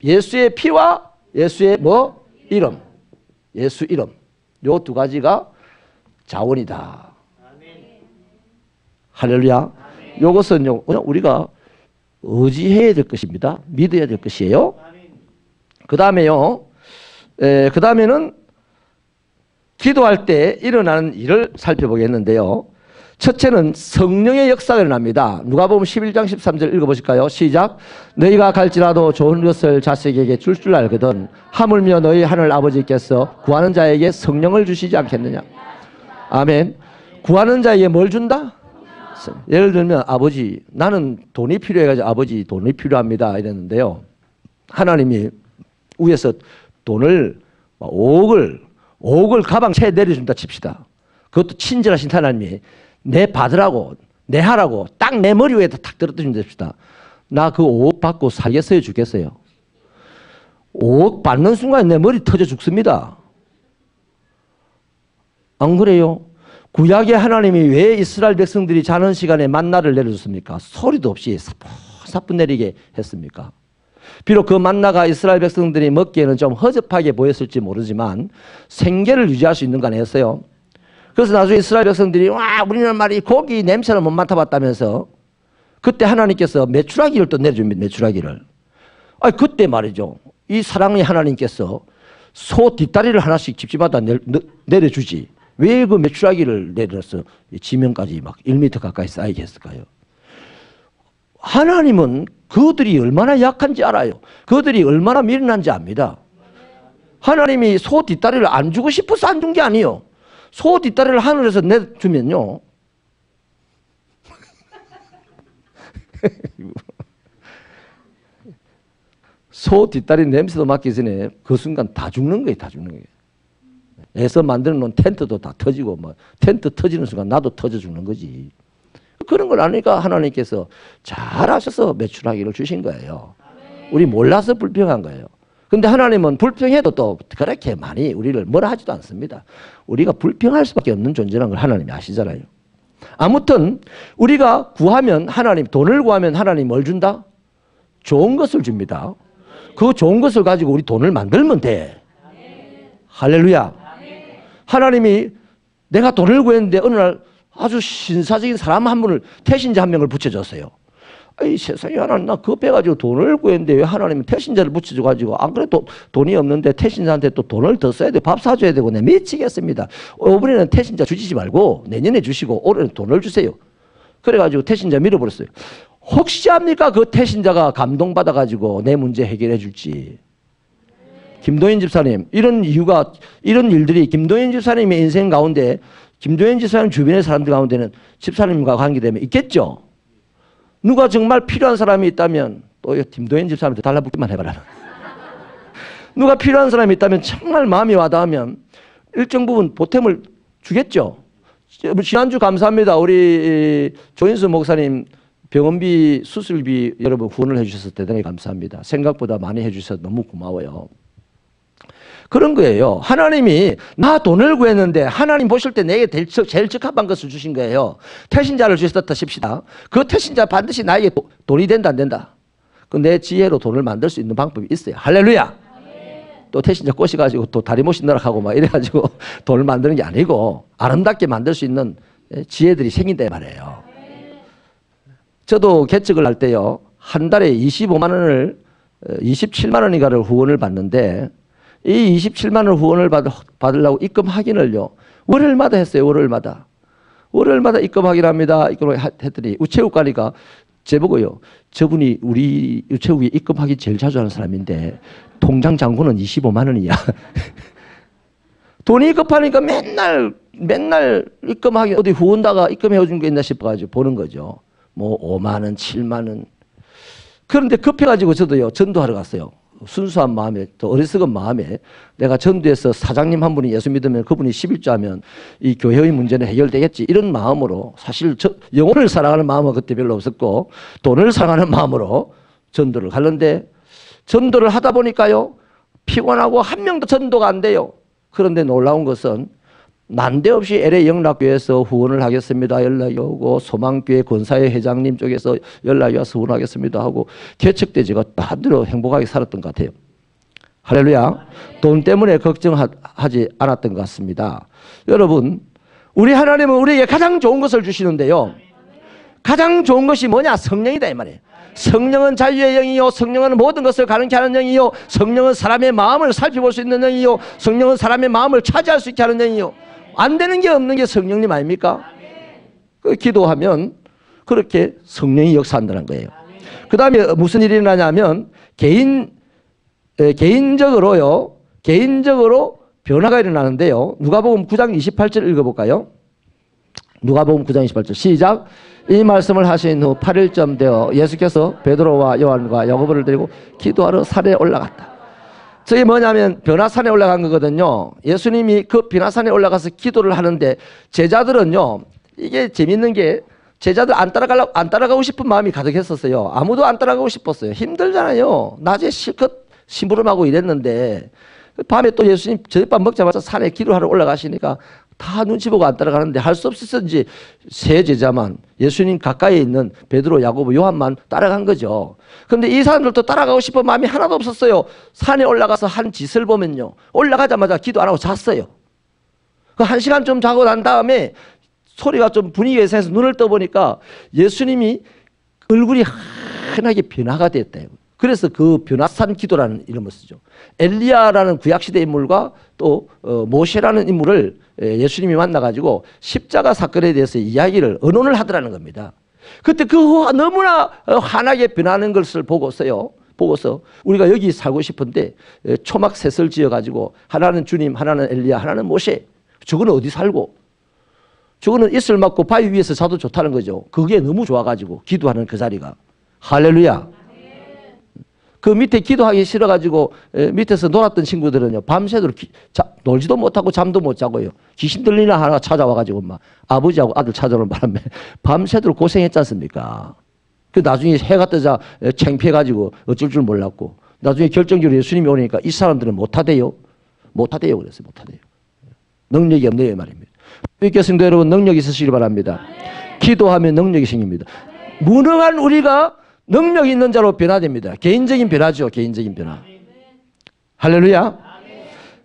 예수의 피와 예수의 이름. 예수 이름. 요 두 가지가 자원이다. 할렐루야. 요것은요, 그냥 우리가 의지해야 될 것입니다. 믿어야 될 것이에요. 그 다음에요, 그 다음에는 기도할 때 일어나는 일을 살펴보겠는데요. 첫째는 성령의 역사가 일어납니다. 누가복음 11장 13절 읽어보실까요? 시작. 너희가 갈지라도 좋은 것을 자식에게 줄 줄 알거든 하물며 너희 하늘 아버지께서 구하는 자에게 성령을 주시지 않겠느냐. 아멘. 구하는 자에게 뭘 준다? 예를 들면 아버지 나는 돈이 필요해가지고 아버지 돈이 필요합니다 이랬는데요. 하나님이 위에서 돈을 5억을 가방채에 내려준다 칩시다. 그것도 친절하신 하나님이 내 받으라고 내 하라고 딱 내 머리 위에다 탁 떨어뜨린다 칩시다. 나 그 5억 받고 살겠어요 죽겠어요? 5억 받는 순간 내 머리 터져 죽습니다. 안 그래요? 구약의 하나님이 왜 이스라엘 백성들이 자는 시간에 만나를 내려줬습니까? 소리도 없이 사뿐 내리게 했습니까? 비록 그 만나가 이스라엘 백성들이 먹기에는 좀 허접하게 보였을지 모르지만 생계를 유지할 수 있는 거 아니었어요? 그래서 나중에 이스라엘 백성들이 와 우리는 말이 고기 냄새를 못 맡아봤다면서 그때 하나님께서 메추라기를 또 내려줍니다. 메추라기를. 그때 말이죠. 이 사랑의 하나님께서 소 뒷다리를 하나씩 집집마다 내려주지. 왜 그 메추라기를 내려서 지면까지 막 1m 가까이 쌓이게 했을까요? 하나님은 그들이 얼마나 약한지 알아요. 그들이 얼마나 미련한지 압니다. 하나님이 소 뒷다리를 안 주고 싶어서 안 준 게 아니에요. 소 뒷다리를 하늘에서 내주면요. 소 뒷다리 냄새도 맡기 전에 그 순간 다 죽는 거예요. 다 죽는 거예요. 애서 만드는 놓은 텐트도 다 터지고 텐트 터지는 순간 나도 터져 죽는 거지. 그런 걸 아니까 하나님께서 잘하셔서 메추라기를 주신 거예요. 우리 몰라서 불평한 거예요. 근데 하나님은 불평해도 또 그렇게 많이 우리를 뭐라 하지도 않습니다. 우리가 불평할 수밖에 없는 존재라는 걸 하나님이 아시잖아요. 아무튼 우리가 구하면 하나님 돈을 구하면 하나님 뭘 준다? 좋은 것을 줍니다. 그 좋은 것을 가지고 우리 돈을 만들면 돼. 할렐루야. 하나님이 내가 돈을 구했는데 어느 날 아주 신사적인 사람 한 분을 태신자 한 명을 붙여줬어요. 이 세상에 하나님 나 급해가지고 돈을 구했는데 왜 하나님은 태신자를 붙여줘가지고 안 그래도 돈이 없는데 태신자한테 또 돈을 더 써야 돼. 밥 사줘야 되고 내 미치겠습니다. 이번에는 태신자 주시지 말고 내년에 주시고 올해는 돈을 주세요. 그래가지고 태신자 밀어버렸어요. 혹시 합니까? 그 태신자가 감동받아가지고 내 문제 해결해 줄지. 김도현 집사님 이런 일들이 김도현 집사님의 인생 가운데 김도현 집사님 주변의 사람들 가운데는 집사님과 관계되면 있겠죠. 누가 정말 필요한 사람이 있다면 또 김도현 집사님한테 달라붙기만 해봐라. 누가 필요한 사람이 있다면 정말 마음이 와닿으면 일정 부분 보탬을 주겠죠. 지난주 감사합니다. 우리 조인수 목사님 병원비 수술비 여러분 후원을 해주셔서 대단히 감사합니다. 생각보다 많이 해주셔서 너무 고마워요. 그런 거예요. 하나님이 나 돈을 구했는데 하나님 보실 때 내게 제일 적합한 것을 주신 거예요. 태신자를 주셨다 칩시다. 그 태신자 반드시 나에게 돈이 된다 안 된다. 그 내 지혜로 돈을 만들 수 있는 방법이 있어요. 할렐루야. 또 태신자 꼬셔가지고 또 다리 못 신느라 하고 막 이래가지고 돈을 만드는 게 아니고 아름답게 만들 수 있는 지혜들이 생긴다 말이에요. 저도 개척을 할 때요. 한 달에 25만 원을 27만 원인가를 후원을 받는데 이 27만 원 후원을 받으려고 입금 확인을요. 월요일마다 했어요. 월요일마다 입금 확인합니다. 입금을 했더니 우체국가니까 제보고요. 저분이 우리 우체국에 입금 확인 제일 자주 하는 사람인데 통장 잔고는 25만 원이야. 돈이 급하니까 맨날 입금 확인 어디 후원다가 입금해 준 게 있나 싶어가지고 보는 거죠. 뭐 5만 원, 7만 원. 그런데 급해가지고 저도요 전도하러 갔어요. 순수한 마음에 또 어리석은 마음에 내가 전도해서 사장님 한 분이 예수 믿으면 그분이 11조하면 이 교회의 문제는 해결되겠지 이런 마음으로 사실 영혼을 사랑하는 마음은 그때 별로 없었고 돈을 사랑하는 마음으로 전도를 가는데 전도를 하다 보니까요 피곤하고 한 명도 전도가 안 돼요. 그런데 놀라운 것은 난데없이 LA 영락교회에서 후원을 하겠습니다. 연락이 오고 소망교회 권사회 회장님 쪽에서 연락이 와서 후원하겠습니다 하고 개척 때 제가 반대로 행복하게 살았던 것 같아요. 할렐루야. 돈 때문에 걱정하지 않았던 것 같습니다. 여러분 우리 하나님은 우리에게 가장 좋은 것을 주시는데요. 가장 좋은 것이 뭐냐? 성령이다 이 말이에요. 성령은 자유의 영이요 성령은 모든 것을 가능케 하는 영이요 성령은 사람의 마음을 살펴볼 수 있는 영이요 성령은 사람의 마음을 차지할 수 있게 하는 영이요 안 되는 게 없는 게 성령님 아닙니까? 기도하면 그렇게 성령이 역사한다는 거예요. 그 다음에 무슨 일이 일어나냐면 개인적으로 변화가 일어나는데요. 누가복음 9장 28절 읽어볼까요? 누가복음 9장 28절 시작. 이 말씀을 하신 후 8일쯤 되어 예수께서 베드로와 요한과 야고보를 데리고 기도하러 산에 올라갔다. 저게 뭐냐면 변화산에 올라간 거거든요. 예수님이 그 변화산에 올라가서 기도를 하는데 제자들은요, 이게 재밌는 게 제자들 안 따라가고 싶은 마음이 가득했었어요. 아무도 안 따라가고 싶었어요. 힘들잖아요. 낮에 실컷 심부름하고 이랬는데 밤에 또 예수님 저녁밥 먹자마자 산에 기도하러 올라가시니까 다 눈치 보고 안 따라가는데 할 수 없었는지 세 제자만 예수님 가까이에 있는 베드로, 야고보, 요한만 따라간 거죠. 그런데 이 사람들도 따라가고 싶은 마음이 하나도 없었어요. 산에 올라가서 한 짓을 보면요, 올라가자마자 기도 안 하고 잤어요. 그 1시간 좀 자고 난 다음에 소리가 좀 분위기가 이상해서 눈을 떠보니까 예수님이 얼굴이 환하게 변화가 됐대요. 그래서 그 변화산 기도라는 이름을 쓰죠. 엘리야라는 구약시대 인물과 또 모세라는 인물을 예수님이 만나가지고 십자가 사건에 대해서 이야기를 언론을 하더라는 겁니다. 그때 그 너무나 환하게 변하는 것을 보고서 우리가 여기 살고 싶은데 초막셋을 지어가지고 하나는 주님, 하나는 엘리야, 하나는 모세. 저거는 어디 살고? 저거는 이슬 맞고 바위 위에서 자도 좋다는 거죠. 그게 너무 좋아가지고 기도하는 그 자리가. 할렐루야. 그 밑에 기도하기 싫어가지고 밑에서 놀았던 친구들은요, 밤새도록 놀지도 못하고 잠도 못 자고요. 귀신 들리나 하나 찾아와가지고 막 아버지하고 아들 찾아오는 바람에 밤새도록 고생했지 않습니까? 그 나중에 해가 뜨자 창피해가지고 어쩔 줄 몰랐고, 나중에 결정적으로 예수님이 오니까 이 사람들은 못하대요. 그랬어요. 못하대요. 능력이 없네요 말입니다. 믿게 성도 여러분, 능력이 있으시길 바랍니다. 기도하면 능력이 생깁니다. 무능한 우리가 능력 있는 자로 변화됩니다. 개인적인 변화죠. 개인적인 변화. 할렐루야.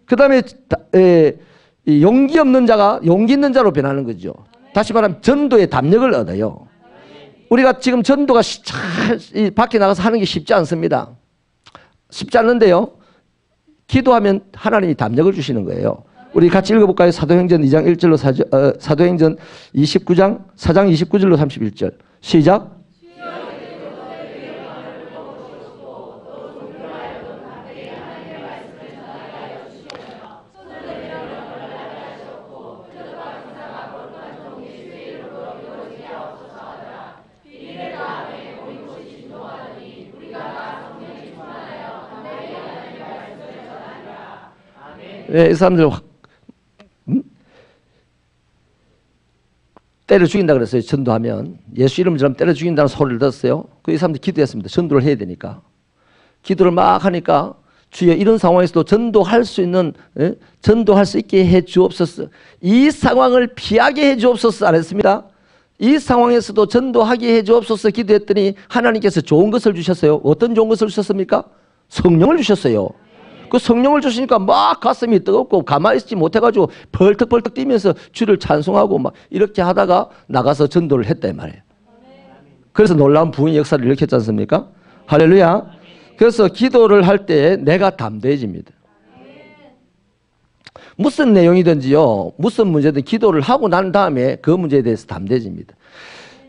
그 다음에 용기 없는 자가 용기 있는 자로 변하는 거죠. 다시 말하면 전도의 담력을 얻어요. 우리가 지금 전도가 밖에 나가서 하는 게 쉽지 않습니다. 쉽지 않는데요, 기도하면 하나님이 담력을 주시는 거예요. 우리 같이 읽어볼까요? 사도행전 2장 1절로 사도행전 29장 4장 29절로 31절 시작. 이 사람들 때려 죽인다 그랬어요. 전도하면 예수 이름을 전하면 때려 죽인다는 소리를 들었어요. 이 사람들 기도했습니다. 전도를 해야 되니까. 기도를 막 하니까 주여 이런 상황에서도 전도할 수 있게 해 주옵소서. 이 상황을 피하게 해 주옵소서 안 했습니다. 이 상황에서도 전도하게 해 주옵소서 기도했더니 하나님께서 좋은 것을 주셨어요. 어떤 좋은 것을 주셨습니까? 성령을 주셨어요. 그 성령을 주시니까 막 가슴이 뜨겁고 가만히 있지 못해가지고 벌떡벌떡 뛰면서 주를 찬송하고 막 이렇게 하다가 나가서 전도를 했단 말이에요. 그래서 놀라운 부흥의 역사를 일으켰지 않습니까? 할렐루야. 그래서 기도를 할 때 내가 담대해집니다. 무슨 내용이든지요, 무슨 문제든 기도를 하고 난 다음에 그 문제에 대해서 담대해집니다.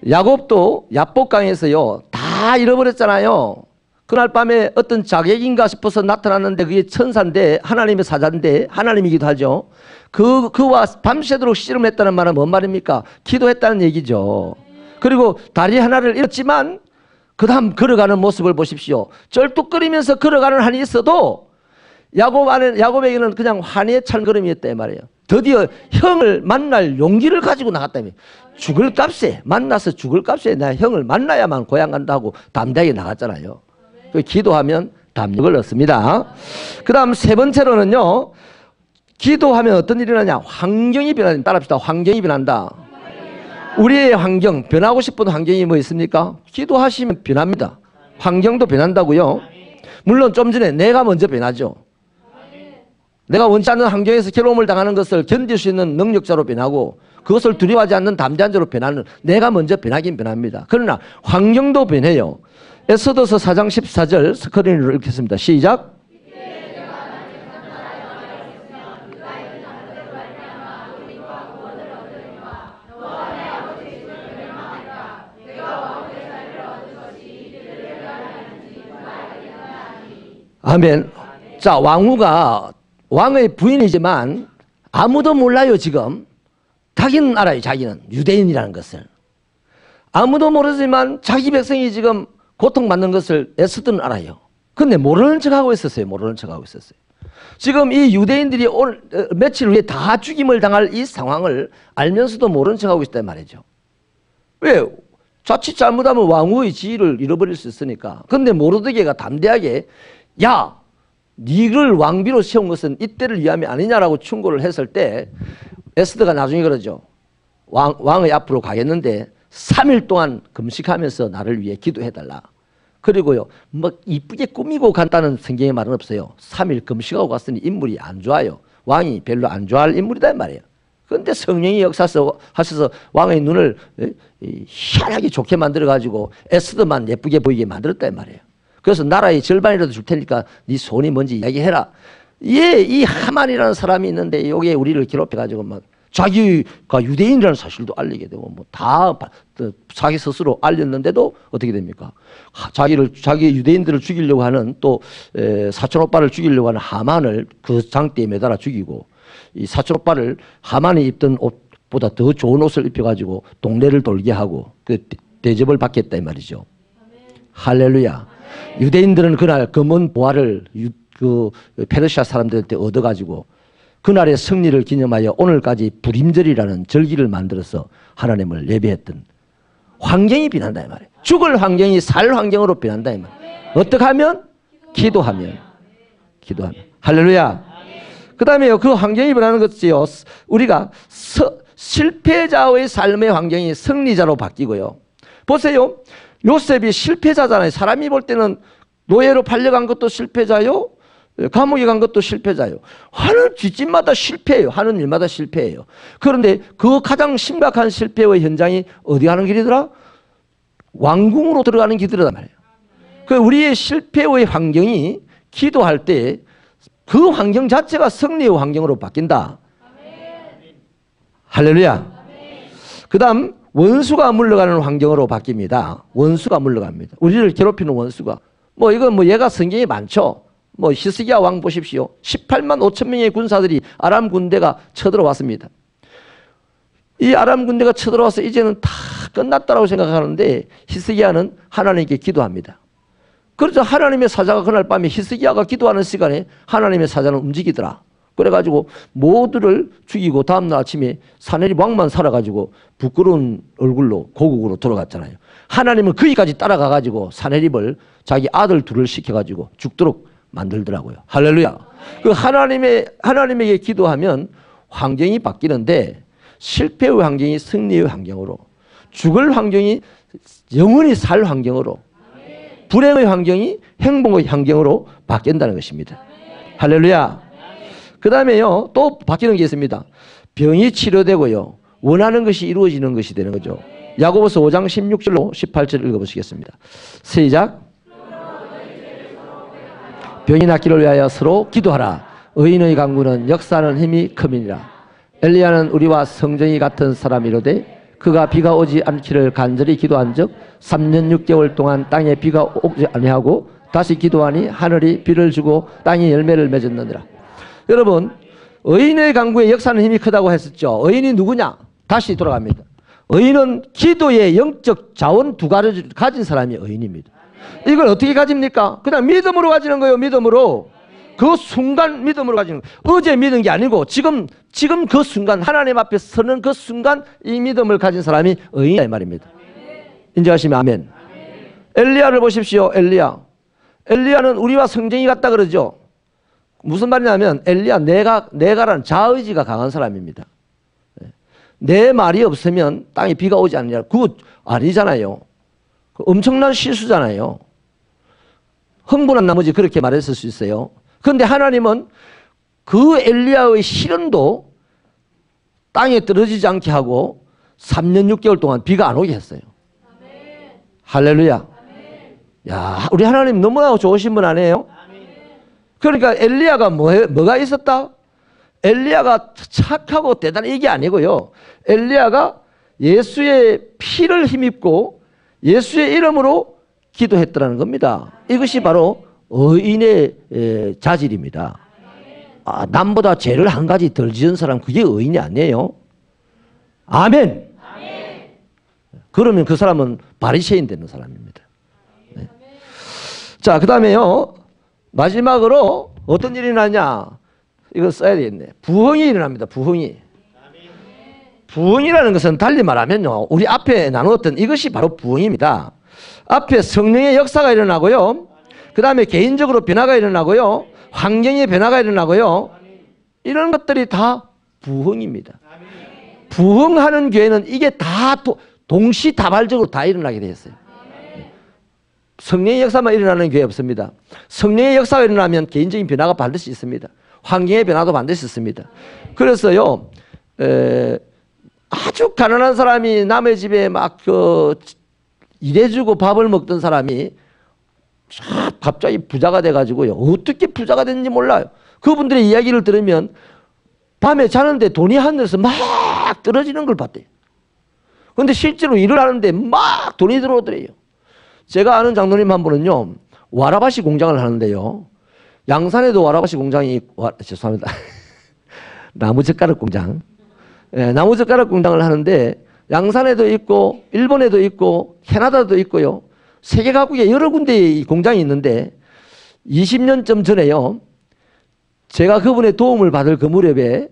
야곱도 야복강에서요 다 잃어버렸잖아요. 그날 밤에 어떤 자객인가 싶어서 나타났는데 그게 천사인데 하나님의 사자인데 하나님이기도 하죠. 그와 밤새도록 씨름했다는 말은 뭔 말입니까? 기도했다는 얘기죠. 그리고 다리 하나를 잃었지만 그 다음 걸어가는 모습을 보십시오. 쩔뚝거리면서 걸어가는 한이 있어도 야곱에게는 그냥 환희에 찬 걸음이었단 말이에요. 드디어 형을 만날 용기를 가지고 나갔다며. 죽을 값에, 만나서 죽을 값에 나 형을 만나야만 고향 간다고 담대하게 나갔잖아요. 기도하면 담력을 얻습니다. 그 다음 세 번째로는요, 기도하면 어떤 일이 일어나냐? 환경이 변한다. 따라합시다. 환경이 변한다. 우리의 환경, 변하고 싶은 환경이 뭐 있습니까? 기도하시면 변합니다. 환경도 변한다고요. 물론 좀 전에 내가 먼저 변하죠. 내가 원치 않는 환경에서 괴로움을 당하는 것을 견딜 수 있는 능력자로 변하고 그것을 두려워하지 않는 담대한 자로 변하는 내가 먼저 변하긴 변합니다. 그러나 환경도 변해요. 에스더서 4장 14절 스크린으로 읽겠습니다. 시작. 아멘. 자, 왕후가 왕의 부인이지만 아무도 몰라요, 지금. 자기는 알아요, 자기는. 유대인이라는 것을. 아무도 모르지만 자기 백성이 지금 고통받는 것을 에스더는 알아요. 근데 모르는 척하고 있었어요, 모르는 척하고 있었어요. 지금 이 유대인들이 오늘 며칠 후에 다 죽임을 당할 이 상황을 알면서도 모르는 척하고 있단 말이죠. 왜? 자칫 잘못하면 왕후의 지위를 잃어버릴 수 있으니까. 근데 모르드게가 담대하게 야, 니를 왕비로 세운 것은 이때를 위함이 아니냐라고 충고를 했을 때 에스더가 나중에 그러죠. 왕의 앞으로 가겠는데 3일 동안 금식하면서 나를 위해 기도해달라. 그리고요, 뭐 이쁘게 꾸미고 간다는 성경의 말은 없어요. 3일 금식하고 갔으니 인물이 안 좋아요. 왕이 별로 안 좋아할 인물이다 말이에요. 그런데 성령이 역사하셔서 왕의 눈을 희한하게 좋게 만들어가지고 에스더만 예쁘게 보이게 만들었단 말이에요. 그래서 나라의 절반이라도 줄 테니까 네 소원이 뭔지 이야기해라. 이 하만이라는 사람이 있는데 여기에 우리를 괴롭혀가지고 막 자기가 유대인이라는 사실도 알리게 되고 뭐 다 자기 스스로 알렸는데도 어떻게 됩니까? 자기 유대인들을 죽이려고 하는 또 사촌 오빠를 죽이려고 하는 하만을 그 장대에 매달아 죽이고 이 사촌 오빠를 하만이 입던 옷보다 더 좋은 옷을 입혀가지고 동네를 돌게 하고 그 대접을 받겠다 이 말이죠. 할렐루야. 유대인들은 그날 검은 보화를 그 페르시아 사람들한테 얻어가지고 그날의 승리를 기념하여 오늘까지 불임절이라는 절기를 만들어서 하나님을 예배했던 환경이 변한다 이 말이에요. 죽을 환경이 살 환경으로 변한다 이 말이에요. 어떻게 하면? 기도하면. 할렐루야. 그 다음에요, 그 환경이 변하는 것이요, 우리가 실패자의 삶의 환경이 승리자로 바뀌고요. 보세요. 요셉이 실패자잖아요. 사람이 볼 때는 노예로 팔려간 것도 실패자요, 감옥에 간 것도 실패자요. 하는 뒷집마다 실패예요. 하는 일마다 실패예요. 그런데 그 가장 심각한 실패의 현장이 어디 가는 길이더라? 왕궁으로 들어가는 길이란 말이에요. 그 우리의 실패의 환경이 기도할 때 그 환경 자체가 승리의 환경으로 바뀐다. 할렐루야. 그 다음 원수가 물러가는 환경으로 바뀝니다. 원수가 물러갑니다. 우리를 괴롭히는 원수가. 이건 얘가 성경에 많죠. 히스기야 왕 보십시오. 18만 5천 명의 군사들이 아람 군대가 쳐들어왔습니다. 이 아람 군대가 쳐들어와서 이제는 다 끝났다라고 생각하는데 히스기야는 하나님께 기도합니다. 그래서 하나님의 사자가 그날 밤에 히스기야가 기도하는 시간에 하나님의 사자는 움직이더라. 그래가지고 모두를 죽이고 다음날 아침에 사내립 왕만 살아가지고 부끄러운 얼굴로 고국으로 돌아갔잖아요. 하나님은 거기까지 따라가가지고 사내립을 자기 아들 둘을 시켜가지고 죽도록 만들더라고요. 할렐루야. 그 하나님에게 기도하면 환경이 바뀌는데 실패의 환경이 승리의 환경으로, 죽을 환경이 영원히 살 환경으로, 불행의 환경이 행복의 환경으로 바뀐다는 것입니다. 할렐루야. 그 다음에요, 또 바뀌는 게 있습니다. 병이 치료되고요, 원하는 것이 이루어지는 것이 되는 거죠. 야고보서 5장 16절로 18절 읽어보시겠습니다. 시작. 병이 낫기를 위하여 서로 기도하라. 의인의 강구는 역사하는 힘이 큼이니라. 엘리야는 우리와 성정이 같은 사람이로되 그가 비가 오지 않기를 간절히 기도한 적 3년 6개월 동안 땅에 비가 오지 아니하고 다시 기도하니 하늘이 비를 주고 땅이 열매를 맺었느니라. 여러분, 의인의 강구에 역사하는 힘이 크다고 했었죠. 의인이 누구냐? 다시 돌아갑니다. 의인은 기도의 영적 자원 두 가지를 가진 사람이 의인입니다. 이걸 어떻게 가집니까? 그냥 믿음으로 가지는 거예요. 믿음으로. 그 순간 믿음으로 가지는 거예요. 어제 믿은 게 아니고 지금 그 순간, 하나님 앞에 서는 그 순간 이 믿음을 가진 사람이 의인이다 이 말입니다. 인정하시면 아멘. 엘리야를 보십시오. 엘리야는 우리와 성정이 같다 그러죠. 무슨 말이냐면 엘리야 내가라는 자의지가 강한 사람입니다. 내 말이 없으면 땅에 비가 오지 않느냐. 그거 아니잖아요. 엄청난 실수잖아요. 흥분한 나머지 그렇게 말했을 수 있어요. 그런데 하나님은 그 엘리야의 실언도 땅에 떨어지지 않게 하고 3년 6개월 동안 비가 안 오게 했어요. 아멘. 할렐루야. 아멘. 야, 우리 하나님 너무나 좋으신 분 아니에요? 아멘. 그러니까 엘리야가 뭐가 있었다? 엘리야가 착하고 대단한 이게 아니고요. 엘리야가 예수의 피를 힘입고 예수의 이름으로 기도했더라는 겁니다. 이것이 바로 의인의 자질입니다. 남보다 죄를 한 가지 덜 지은 사람 그게 의인이 아니에요. 아멘. 그러면 그 사람은 바리새인 되는 사람입니다. 네. 자, 그 다음에요. 마지막으로 어떤 일이 일어나냐. 이거 써야 되겠네. 부흥이 일어납니다. 부흥이. 부흥이라는 것은 달리 말하면요. 우리 앞에 나누었던 이것이 바로 부흥입니다. 앞에 성령의 역사가 일어나고요. 그 다음에 개인적으로 변화가 일어나고요. 환경의 변화가 일어나고요. 이런 것들이 다 부흥입니다. 부흥하는 교회는 이게 다 동시다발적으로 다 일어나게 되어 있어요. 성령의 역사만 일어나는 교회 없습니다. 성령의 역사가 일어나면 개인적인 변화가 반드시 있습니다. 환경의 변화도 반드시 있습니다. 그래서요, 아주 가난한 사람이 남의 집에 막 일해주고 밥을 먹던 사람이 갑자기 부자가 돼가지고요. 어떻게 부자가 됐는지 몰라요. 그분들의 이야기를 들으면 밤에 자는데 돈이 하늘에서 막 떨어지는 걸 봤대요. 그런데 실제로 일을 하는데 막 돈이 들어오더래요. 제가 아는 장로님 한 분은요. 와라바시 공장을 하는데요. 양산에도 와라바시 공장이 죄송합니다. 나무젓가락 공장. 네, 나무젓가락 공장을 하는데 양산에도 있고 일본에도 있고 캐나다도 있고요. 세계 각국에 여러 군데의 공장이 있는데 20년쯤 전에요. 제가 그분의 도움을 받을 그 무렵에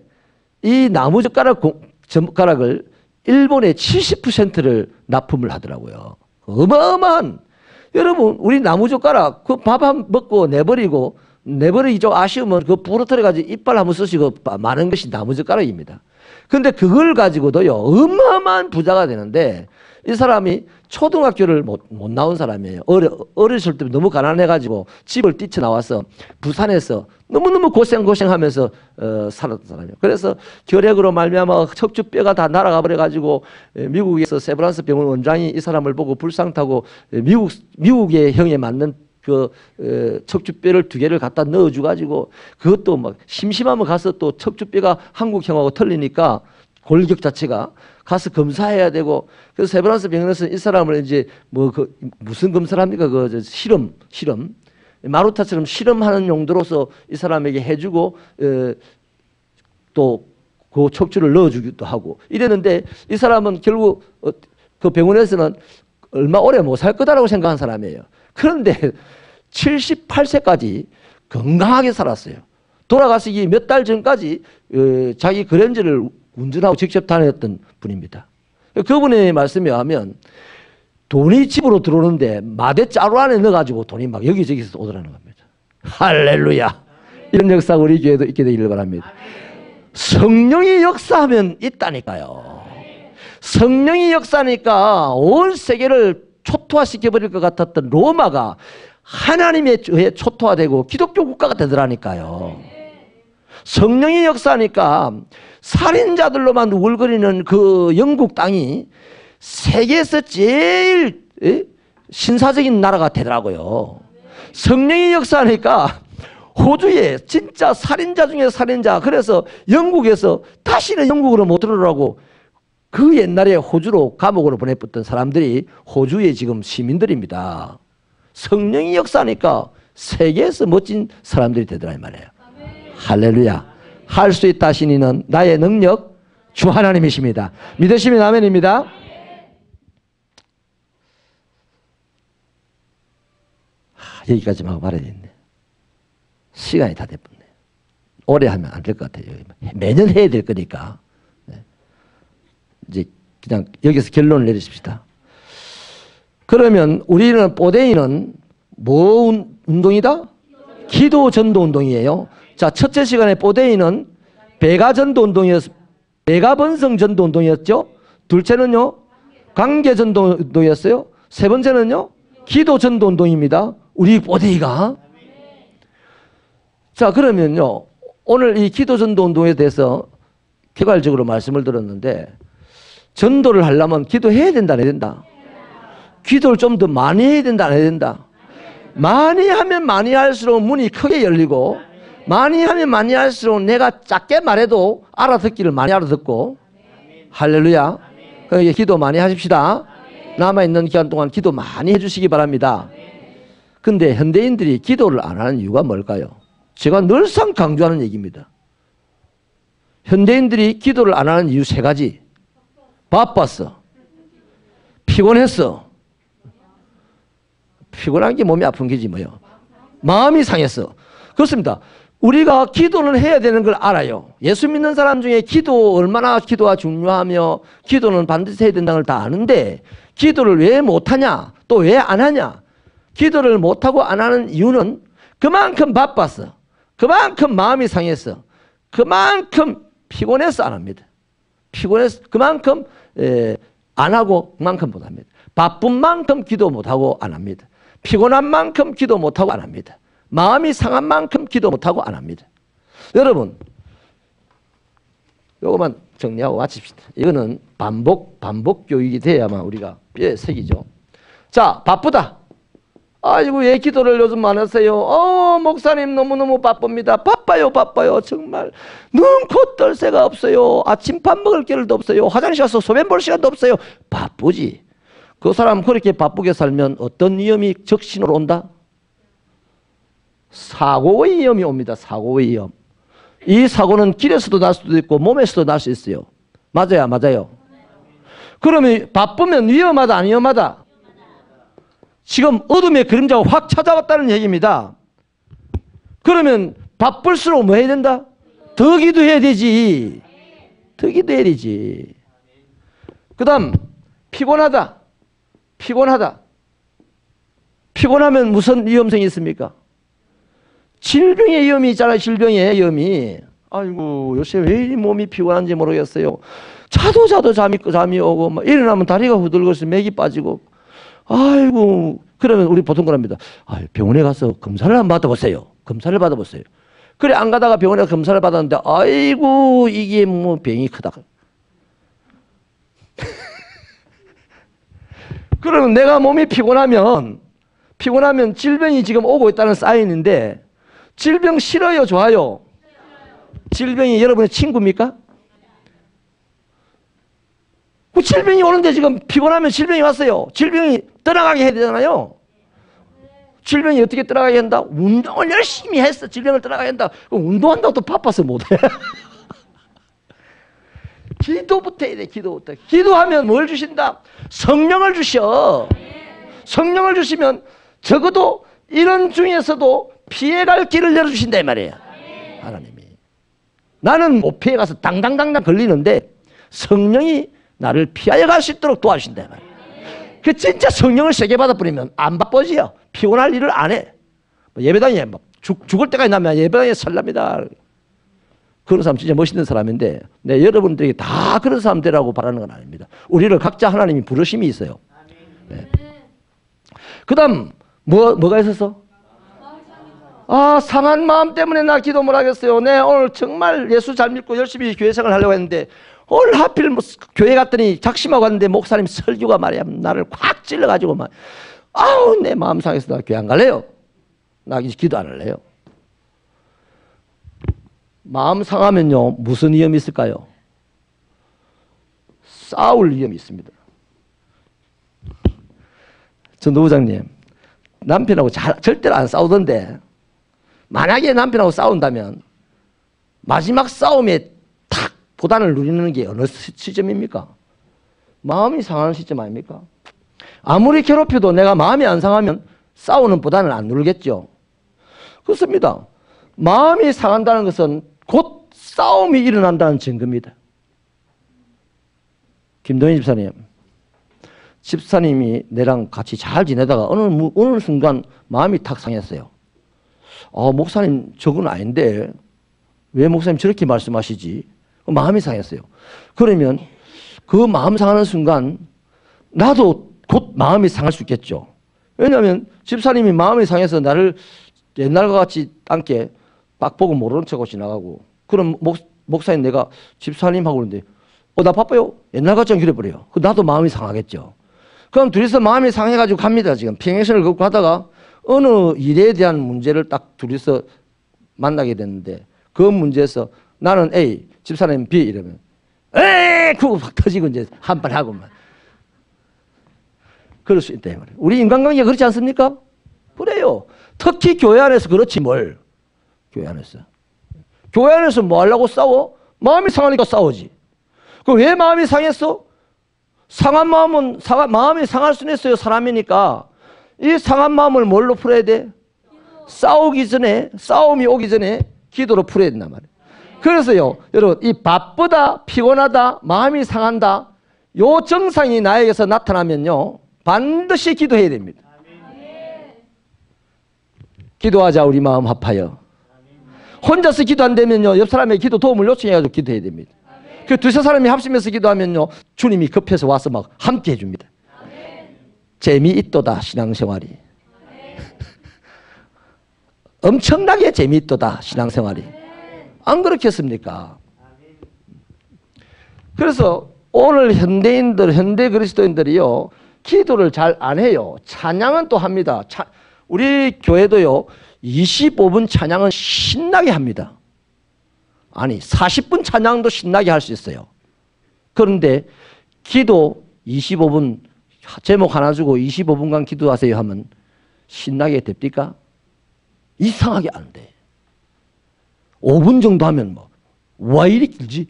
이 나무젓가락을 일본에 70%를 납품을 하더라고요. 어마어마한. 여러분 우리 나무젓가락 그 밥 한 먹고 내버리기 좀 아쉬우면 그 부러뜨려가지고 이빨 한번 쓰시고 많은 것이 나무젓가락입니다. 근데 그걸 가지고도요 어마어마한 부자가 되는데 이 사람이 초등학교를 못 나온 사람이에요. 어렸을 때 너무 가난해가지고 집을 뛰쳐나와서 부산에서 너무너무 고생하면서 살았던 사람이에요. 그래서 결핵으로 말미암아 척추뼈가 다 날아가 버려가지고 미국에서 세브란스 병원 원장이 이 사람을 보고 불상 타고 미국의 형에 맞는 그 척추뼈를 2개를 갖다 넣어줘가지고 그것도 막 심심하면 가서 또 척추뼈가 한국형하고 틀리니까 골격 자체가 가서 검사해야 되고 그래서 세브란스 병원에서 이 사람을 이제 무슨 검사를 합니까? 실험 마루타처럼 실험하는 용도로서 이 사람에게 해주고 또 그 척추를 넣어주기도 하고 이랬는데 이 사람은 결국 그 병원에서는 얼마 오래 못 살 거다라고 생각한 사람이에요. 그런데 78세까지 건강하게 살았어요. 돌아가시기 몇 달 전까지 자기 그랜저를 운전하고 직접 다녔던 분입니다. 그분의 말씀에 의하면 돈이 집으로 들어오는데 마대자루 안에 넣어가지고 돈이 막 여기저기서 오더라는 겁니다. 할렐루야. 이런 역사가 우리 교회도 있게 되기를 바랍니다. 성령이 역사하면 있다니까요. 성령이 역사니까 온 세계를 초토화시켜버릴 것 같았던 로마가 하나님의 의해 초토화되고 기독교 국가가 되더라니까요. 성령이 역사하니까 살인자들로만 우글거리는 그 영국 땅이 세계에서 제일 신사적인 나라가 되더라고요. 성령이 역사하니까 호주에 진짜 살인자 중에 살인자, 그래서 영국에서 다시는 영국으로 못 들어오라고 그 옛날에 호주로 감옥으로 보내었던 사람들이 호주의 지금 시민들입니다. 성령이 역사하니까 세계에서 멋진 사람들이 되더라 이 말이에요. 할렐루야. 할 수 있다 하신 이는 나의 능력 주 하나님이십니다. 믿으시면 아멘입니다. 여기까지만 하고 말아야 되겠네. 시간이 다 됐네. 오래 하면 안 될 것 같아요. 매년 해야 될 거니까. 이제 그냥 여기서 결론을 내리십시다. 그러면 우리는 뽀데이는 뭐 운동이다? 기도 전도 운동이에요. 자, 첫째 시간에 뽀데이는 배가 전도 운동이었, 배가 번성 전도 운동이었죠. 둘째는요, 관계 전도 운동이었어요. 세 번째는요, 기도 전도 운동입니다. 우리 뽀데이가. 자, 그러면요, 오늘 이 기도 전도 운동에 대해서 개괄적으로 말씀을 들었는데, 전도를 하려면 기도해야 된다, 안 해야 된다? 기도를 좀 더 많이 해야 된다, 안 해야 된다? 많이 하면 많이 할수록 문이 크게 열리고, 많이 하면 많이 할수록 내가 작게 말해도 알아듣기를 많이 알아듣고, 할렐루야. 그러니까 기도 많이 하십시다. 남아있는 기간 동안 기도 많이 해주시기 바랍니다. 근데 현대인들이 기도를 안 하는 이유가 뭘까요? 제가 늘상 강조하는 얘기입니다. 현대인들이 기도를 안 하는 이유 세 가지. 바빴어. 피곤했어. 피곤한 게 몸이 아픈 게지 뭐요. 마음이 상했어. 그렇습니다. 우리가 기도는 해야 되는 걸 알아요. 예수 믿는 사람 중에 얼마나 기도가 중요하며 기도는 반드시 해야 된다는 걸 다 아는데 기도를 왜 못하냐? 또 왜 안 하냐? 기도를 못하고 안 하는 이유는 그만큼 바빴어. 그만큼 마음이 상했어. 그만큼 피곤해서 안 합니다. 피곤해서 그만큼 안 하고 그만큼 못 합니다. 바쁜 만큼 기도 못하고 안 합니다. 피곤한 만큼 기도 못하고 안 합니다. 마음이 상한 만큼 기도 못하고 안 합니다. 여러분, 요것만 정리하고 마칩시다. 이거는 반복 교육이 돼야만 우리가 뼈에 새기죠. 자, 바쁘다. 아이고, 왜 기도를 요즘 안 하세요? 목사님 너무너무 바쁩니다. 바빠요. 정말. 눈, 코 뜰 새가 없어요. 아침 밥 먹을 겨를도 없어요. 화장실 가서 소변 볼 시간도 없어요. 바쁘지. 그 사람 그렇게 바쁘게 살면 어떤 위험이 적신으로 온다? 사고의 위험이 옵니다. 사고의 위험. 이 사고는 길에서도 날 수도 있고 몸에서도 날 수 있어요. 맞아요. 그러면 바쁘면 위험하다 안 위험하다? 지금 어둠의 그림자가 확 찾아왔다는 얘기입니다. 그러면 바쁠수록 뭐 해야 된다? 더 기도해야 되지. 그 다음 피곤하다. 피곤하면 무슨 위험성이 있습니까? 질병의 위험이 있잖아요. 질병의 위험이. 아이고, 요새 왜 이 몸이 피곤한지 모르겠어요. 자도 잠이 오고 막 일어나면 다리가 후들거려서 맥이 빠지고. 아이고, 그러면 우리 보통 그럽니다. 병원에 가서 검사를 한번 받아보세요. 그래, 안 가다가 병원에 검사를 받았는데 아이고, 이게 뭐 병이 크다. 그러면 내가 몸이 피곤하면 질병이 지금 오고 있다는 사인인데 질병 싫어요, 좋아요? 질병이 여러분의 친구입니까? 그 질병이 오는데 지금 피곤하면 질병이 왔어요. 질병이 떠나가게 해야 되잖아요. 질병이 어떻게 떠나가게 한다? 운동을 열심히 했어. 질병을 떠나가게 한다. 운동한다고 또 바빠서 못해. 기도부터 해야 돼. 기도하면 뭘 주신다? 성령을 주셔. 성령을 주시면 적어도 이런 중에서도 피해갈 길을 열어주신다 이 말이에요. 하나님이. 나는 못 피해가서 당당당당 걸리는데 성령이 나를 피하여 갈 수 있도록 도와주신다 이 말이에요. 그 진짜 성령을 세게 받아버리면 안 바빠지요. 피곤할 일을 안 해. 예배당에 막 죽을 때까지 나면 예배당에 살랍니다. 그런 사람 진짜 멋있는 사람인데 여러분들에게 다 그런 사람 되라고 바라는 건 아닙니다. 우리를 각자 하나님이 부르심이 있어요. 네. 그 다음 뭐가 있었어? 상한 마음 때문에 나 기도 못 하겠어요. 오늘 정말 예수 잘 믿고 열심히 교회 생활 하려고 했는데 오늘 하필 교회 갔더니 작심하고 갔는데 목사님 설교가 말이야 나를 콱 찔러가지고 내 마음 상해서 나 교회 안 갈래요. 나 이제 기도 안 할래요. 마음 상하면요 무슨 위험이 있을까요? 싸울 위험이 있습니다. 전도부장님 남편하고 절대로 안 싸우던데 만약에 남편하고 싸운다면 마지막 싸움에 탁 고단을 누리는 게 어느 시점입니까? 마음이 상하는 시점 아닙니까? 아무리 괴롭혀도 내가 마음이 안 상하면 싸우는 보단을 안 누르겠죠. 그렇습니다. 마음이 상한다는 것은 곧 싸움이 일어난다는 증거입니다. 김동희 집사님이 내랑 같이 잘 지내다가 어느 순간 마음이 탁 상했어요. 목사님 저건 아닌데 왜 목사님 저렇게 말씀하시지? 마음이 상했어요. 그러면 그 마음 상하는 순간 나도 곧 마음이 상할 수 있겠죠. 왜냐하면 집사님이 마음이 상해서 나를 옛날과 같이 땅께 딱 보고 모르는 척하고 지나가고 그럼 목사님 내가 집사님하고 그러는데 나 바빠요. 옛날같이 안 그래버려요. 나도 마음이 상하겠죠. 그럼 둘이서 마음이 상해가지고 갑니다. 지금 평행선을 걷고 가다가 어느 일에 대한 문제를 딱 둘이서 만나게 됐는데 그 문제에서 나는 A, 집사님 B 이러면 에이! 그거 확 터지고 이제 한 발 하고만. 그럴 수 있다. 우리 인간관계가 그렇지 않습니까? 그래요. 특히 교회 안에서 그렇지 뭘. 교회 안에서. 교회 안에서 뭐 하려고 싸워? 마음이 상하니까 싸우지. 그 왜 마음이 상했어? 상한 마음은 마음이 상할 수는 있어요. 사람이니까. 이 상한 마음을 뭘로 풀어야 돼? 싸우기 전에, 싸움이 오기 전에 기도로 풀어야 된단 말이에요. 그래서요, 여러분, 이 바쁘다, 피곤하다, 마음이 상한다, 요 증상이 나에게서 나타나면요, 반드시 기도해야 됩니다. 기도하자, 우리 마음 합하여. 혼자서 기도 안 되면요, 옆 사람의 기도 도움을 요청해가지고 기도해야 됩니다. 그 두세 사람이 합심해서 기도하면요, 주님이 급해서 와서 막 함께 해줍니다. 재미있도다, 신앙생활이. 엄청나게 재미있도다, 신앙생활이. 안 그렇겠습니까? 그래서 오늘 현대인들, 현대 그리스도인들이요, 기도를 잘 안 해요. 찬양은 또 합니다. 우리 교회도요, 25분 찬양은 신나게 합니다. 아니, 40분 찬양도 신나게 할 수 있어요. 그런데 기도 25분, 제목 하나 주고 25분간 기도하세요 하면 신나게 됩니까? 이상하게 안 돼. 5분 정도 하면 뭐, 왜 이리 길지?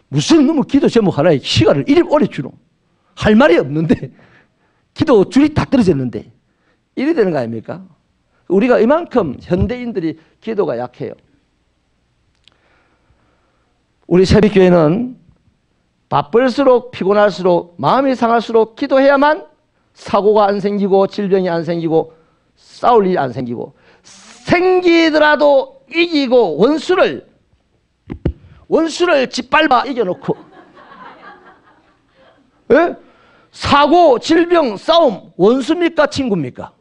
무슨 놈의 기도 제목 하나에 시간을 이리 오래 주노? 할 말이 없는데, 기도 줄이 다 떨어졌는데, 이리 되는 거 아닙니까? 우리가 이만큼 현대인들이 기도가 약해요. 우리 새벽교회는 바쁠수록 피곤할수록 마음이 상할수록 기도해야만 사고가 안 생기고 질병이 안 생기고 싸울 일이 안 생기고 생기더라도 이기고 원수를 짓밟아 이겨놓고 예? 사고, 질병, 싸움 원수입니까? 친구입니까?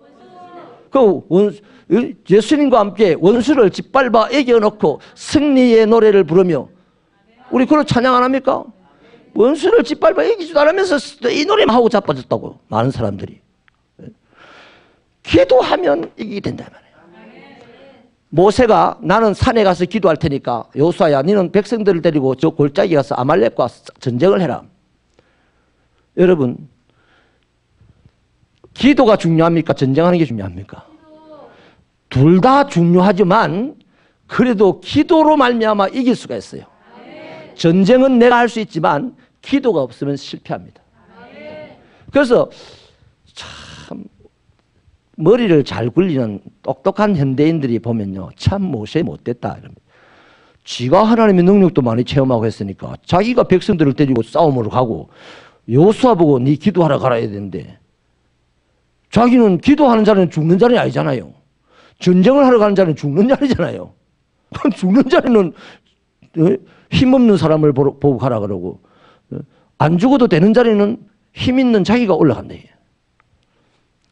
예수님과 함께 원수를 짓밟아 이겨놓고 승리의 노래를 부르며 우리 그걸 찬양 안 합니까? 원수를 짓밟아 이기지도 않으면서 이 노래만 하고 자빠졌다고 많은 사람들이. 기도하면 이기게 된단 말이에요. 모세가 나는 산에 가서 기도할 테니까 여호수아야 너는 백성들을 데리고 저 골짜기 가서 아말렉과 전쟁을 해라. 여러분, 기도가 중요합니까? 전쟁하는 게 중요합니까? 둘 다 중요하지만 그래도 기도로 말미암아 이길 수가 있어요. 전쟁은 내가 할 수 있지만 기도가 없으면 실패합니다. 그래서 참 머리를 잘 굴리는 똑똑한 현대인들이 보면요, 참 모세 못됐다 이럽니다. 지가 하나님의 능력도 많이 체험하고 했으니까 자기가 백성들을 데리고 싸움으로 가고 여호수아 보고 네 기도하러 가라 해야 되는데 자기는 기도하는 자는 죽는 자리 아니잖아요. 전쟁을 하러 가는 자는 죽는 자리잖아요. 죽는 자리는 힘없는 사람을 보고 가라 그러고 안 죽어도 되는 자리는 힘 있는 자기가 올라간다.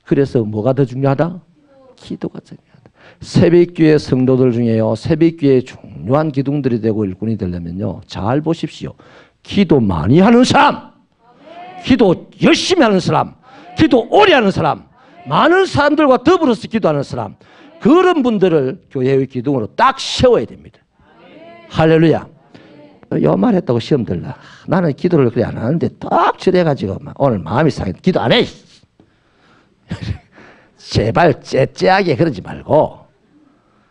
그래서 뭐가 더 중요하다? 기도가 중요하다. 새벽기회 성도들 중에요, 새벽기회 중요한 기둥들이 되고 일꾼이 되려면요, 잘 보십시오. 기도 많이 하는 사람, 기도 열심히 하는 사람, 기도 오래 하는 사람, 많은 사람들과 더불어서 기도하는 사람, 그런 분들을 교회의 기둥으로 딱 세워야 됩니다. 할렐루야. 요 말 했다고 시험 들라. 나는 기도를 그래 안 하는데 딱 저래가지고 오늘 마음이 상해. 기도 안 해. 제발 째째하게 그러지 말고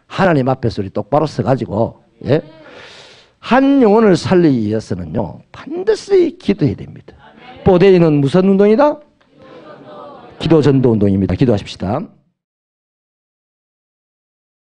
하나님 앞에서 우리 똑바로 서가지고, 예? 한 영혼을 살리기 위해서는요, 반드시 기도해야 됩니다. 보대인은 무슨 운동이다? 기도 전도 운동입니다. 기도하십시다.